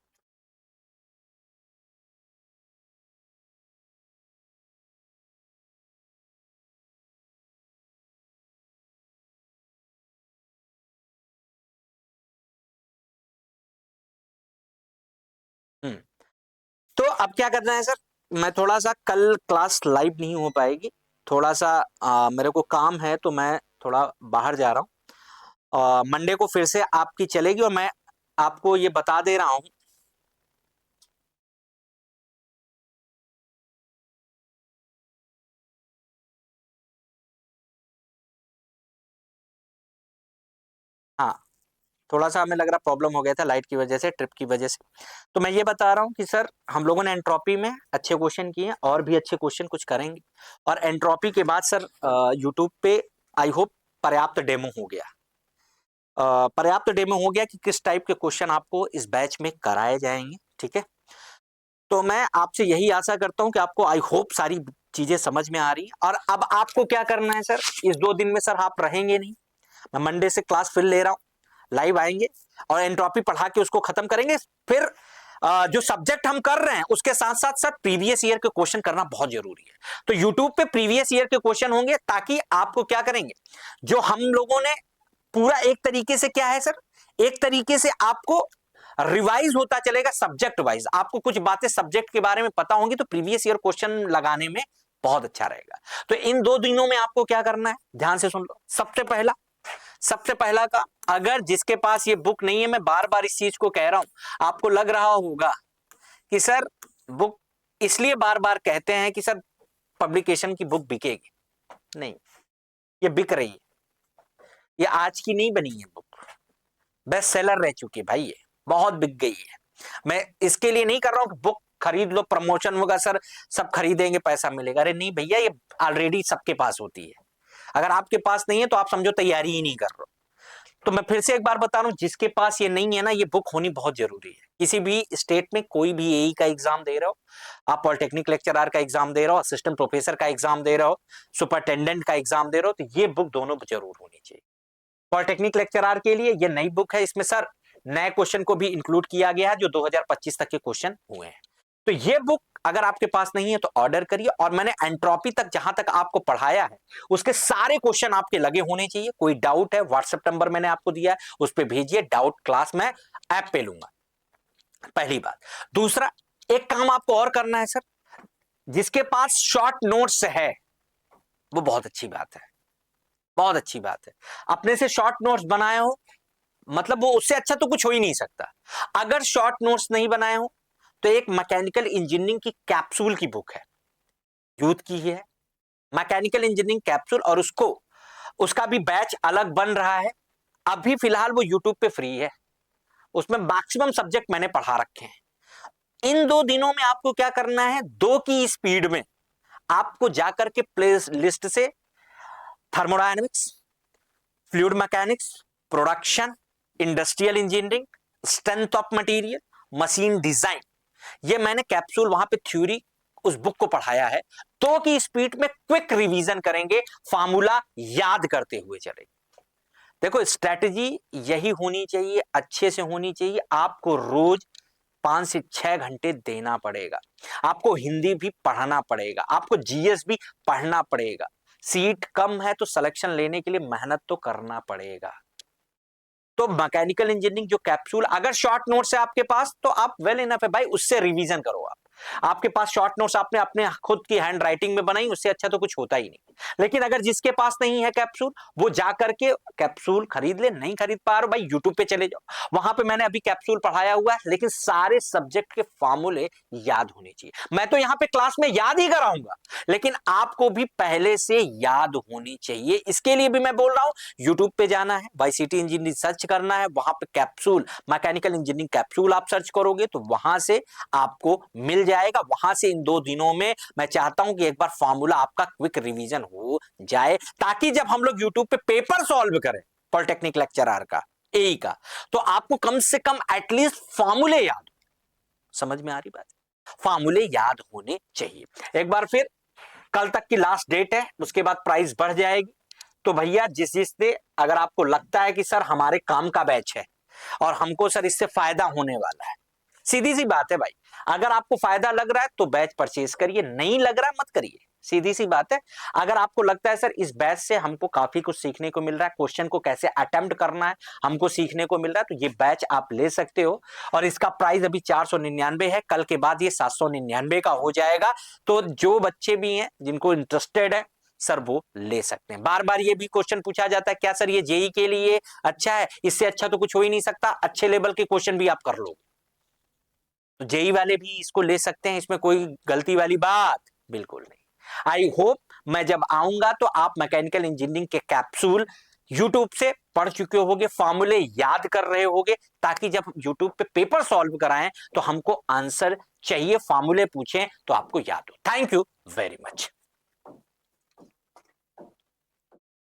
हम्म, तो अब क्या करना है सर, मैं थोड़ा सा, कल क्लास लाइव नहीं हो पाएगी, थोड़ा सा मेरे को काम है, तो मैं थोड़ा बाहर जा रहा हूँ। मंडे को फिर से आपकी चलेगी, और मैं आपको ये बता दे रहा हूं, हाँ थोड़ा सा हमें लग रहा प्रॉब्लम हो गया था लाइट की वजह से, ट्रिप की वजह से। तो मैं ये बता रहा हूँ कि सर हम लोगों ने एंट्रोपी में अच्छे क्वेश्चन किए, और भी अच्छे क्वेश्चन कुछ करेंगे, और एंट्रोपी के बाद सर यूट्यूब पे आई होप पर्याप्त डेमो हो गया, पर्याप्त डेमो हो गया कि किस टाइप के क्वेश्चन आपको इस बैच में कराए जाएंगे। ठीक है, तो मैं आपसे यही आशा करता हूं कि आपको आई होप सारी चीजें समझ में आ रही है। और अब आपको क्या करना है सर, इस 2 दिन में सर आप रहेंगे नहीं, मैं मंडे से क्लास फिर ले रहा हूं, लाइव आएंगे और एंट्रोपी पढ़ा के उसको खत्म करेंगे। फिर जो सब्जेक्ट हम कर रहे हैं उसके साथ साथ सर प्रीवियस ईयर के क्वेश्चन करना बहुत जरूरी है। तो यूट्यूब पे प्रीवियस ईयर के क्वेश्चन होंगे, ताकि आपको क्या करेंगे, जो हम लोगों ने पूरा एक तरीके से क्या है सर, एक तरीके से आपको रिवाइज होता चलेगा सब्जेक्ट वाइज, आपको कुछ बातें सब्जेक्ट के बारे में पता होंगी, तो प्रीवियस ईयर क्वेश्चन लगाने में बहुत अच्छा रहेगा। तो इन 2 दिनों में आपको क्या करना है, ध्यान से सुन लो। सबसे पहला का, अगर जिसके पास ये बुक नहीं है, मैं बार बार इस चीज को कह रहा हूं, आपको लग रहा होगा कि सर बुक, इसलिए बार बार कहते हैं कि सर पब्लिकेशन की बुक बिकेगी, नहीं, ये बिक रही है, ये आज की नहीं बनी है बुक, बेस्ट सेलर रह चुकी है भाई, ये बहुत बिक गई है। मैं इसके लिए नहीं कर रहा हूं कि बुक खरीद लो, प्रमोशन होगा सर, सब खरीदेंगे पैसा मिलेगा, अरे नहीं भैया, ये ऑलरेडी सबके पास होती है, अगर आपके पास नहीं है तो आप समझो तैयारी ही नहीं कर रहे हो। तो मैं फिर से एक बार बता रहा हूं, जिसके पास ये नहीं है ना, ये बुक होनी बहुत जरूरी है। किसी भी स्टेट में कोई भी एई का एग्जाम दे रहे हो, आप पॉलिटेक्निक लेक्चरर का एग्जाम दे रहे हो, असिस्टेंट प्रोफेसर का एग्जाम दे रहे हो, सुपरिटेंडेंट का एग्जाम दे रहे हो, तो ये बुक दोनों जरूर होनी चाहिए। पॉलिटेक्निक लेक्चरर के लिए ये नई बुक है, इसमें सर नए क्वेश्चन को भी इंक्लूड किया गया है, जो 2025 तक के क्वेश्चन हुए हैं। तो ये बुक अगर आपके पास नहीं है तो ऑर्डर करिए, और मैंने एंट्रोपी तक जहां तक आपको पढ़ाया है उसके सारे क्वेश्चन आपके लगे होने चाहिए। कोई डाउट है, व्हाट्सएप नंबर मैंने आपको दिया है, उस पर भेजिए, डाउट क्लास में ऐप पे लूंगा, पहली बात। दूसरा, एक काम आपको और करना है सर, जिसके पास शॉर्ट नोट्स है वो बहुत अच्छी बात है, बहुत अच्छी बात है, अपने से शॉर्ट नोट्स बनाए हो, मतलब वो उससे अच्छा तो कुछ हो ही नहीं सकता। अगर शॉर्ट नोट्स नहीं बनाए हो तो एक मैकेनिकल इंजीनियरिंग की कैप्सूल की बुक है, यूथ की ही है, मैकेनिकल इंजीनियरिंग कैप्सूल, और उसका भी बैच अलग बन रहा है, अभी फिलहाल वो यूट्यूब पे फ्री है, उसमें मैक्सिमम सब्जेक्ट मैंने पढ़ा रखे हैं। इन 2 दिनों में आपको क्या करना है, 2 की स्पीड में आपको जाकर के प्ले लिस्ट से thermodynamics, fluid mechanics, production, industrial engineering, strength of material, machine design, ये मैंने कैप्सूल वहां पे थ्योरी उस बुक को पढ़ाया है, 2 की स्पीड में क्विक रिवीजन करेंगे, फार्मूला याद करते हुए चलेंगे। देखो स्ट्रेटजी यही होनी चाहिए, अच्छे से होनी चाहिए। आपको रोज 5 से 6 घंटे देना पड़ेगा, आपको हिंदी भी पढ़ना पड़ेगा, आपको जीएस भी पढ़ना पड़ेगा। सीट कम है तो सिलेक्शन लेने के लिए मेहनत तो करना पड़ेगा। तो मैकेनिकल इंजीनियरिंग जो कैप्सूल, अगर शॉर्ट नोट्स है आपके पास तो आप वेल इनफ है भाई, उससे रिवीजन करो। आपके पास शॉर्ट नोट्स आपने अपने खुद की हैंड राइटिंग में बनाई, उससे अच्छा तो कुछ होता ही नहीं। लेकिन अगर जिसके पास नहीं है कैप्सूल, वो जा करके कैप्सूल खरीद ले। नहीं खरीद पा रहे भाई, यूट्यूब पे चले जाओ, वहां पे मैंने अभी कैप्सूल पढ़ाया हुआ है, लेकिन सारे सब्जेक्ट के फॉर्मूले याद होने चाहिए। मैं तो यहां पे क्लास में याद ही कराऊंगा, लेकिन आपको भी पहले से याद होनी चाहिए। इसके लिए भी मैं बोल रहा हूं, यूट्यूब पे जाना है, वाईसीटी इंजीनियरिंग सर्च करना है, वहां पे कैप्सूल, मैकेनिकल इंजीनियरिंग कैप्सूल आप सर्च करोगे तो वहां से आपको मिल जाएगा। वहां से इन 2 दिनों में मैं चाहता हूं कि एक बार फॉर्मूला आपका क्विक रिवीजन हो जाए, ताकि जब हम लोग यूट्यूब पे पेपर सॉल्व करें पॉलिटेक्निक लेक्चरर का, एई का, तो आपको कम से कम एटलीस्ट फॉर्मूले याद हो। समझ में आ रही बात? फॉर्मूले याद होने चाहिए। एक बार फिर, कल तक की लास्ट डेट है, उसके बाद प्राइस बढ़ जाएगी। तो भैया जिससे अगर आपको लगता है कि सर हमारे काम का बैच है और हमको सर इससे फायदा होने वाला है, सीधी सी बात है भाई, अगर आपको फायदा लग रहा है तो बैच परचेज करिए, नहीं लग रहा है मत करिए। सीधी सी बात है। अगर आपको लगता है सर इस बैच से हमको काफी कुछ सीखने को मिल रहा है, क्वेश्चन को कैसे अटेम्प्ट करना है हमको सीखने को मिल रहा है, तो ये बैच आप ले सकते हो। और इसका प्राइस अभी 499 है, कल के बाद ये 799 का हो जाएगा। तो जो बच्चे भी हैं जिनको इंटरेस्टेड है सर वो ले सकते हैं। बार बार ये भी क्वेश्चन पूछा जाता है, क्या सर ये जेई के लिए अच्छा है, इससे अच्छा तो कुछ हो ही नहीं सकता, अच्छे लेवल के क्वेश्चन भी आप कर लो, तो जेई वाले भी इसको ले सकते हैं, इसमें कोई गलती वाली बात बिल्कुल नहीं। आई होप मैं जब आऊंगा तो आप मैकेनिकल इंजीनियरिंग के कैप्सूल यूट्यूब से पढ़ चुके होगे, फॉर्मूले याद कर रहे होगे, ताकि जब यूट्यूब पे पेपर सॉल्व कराएं तो हमको आंसर चाहिए, फॉर्मूले पूछें तो आपको याद हो। Thank you very much.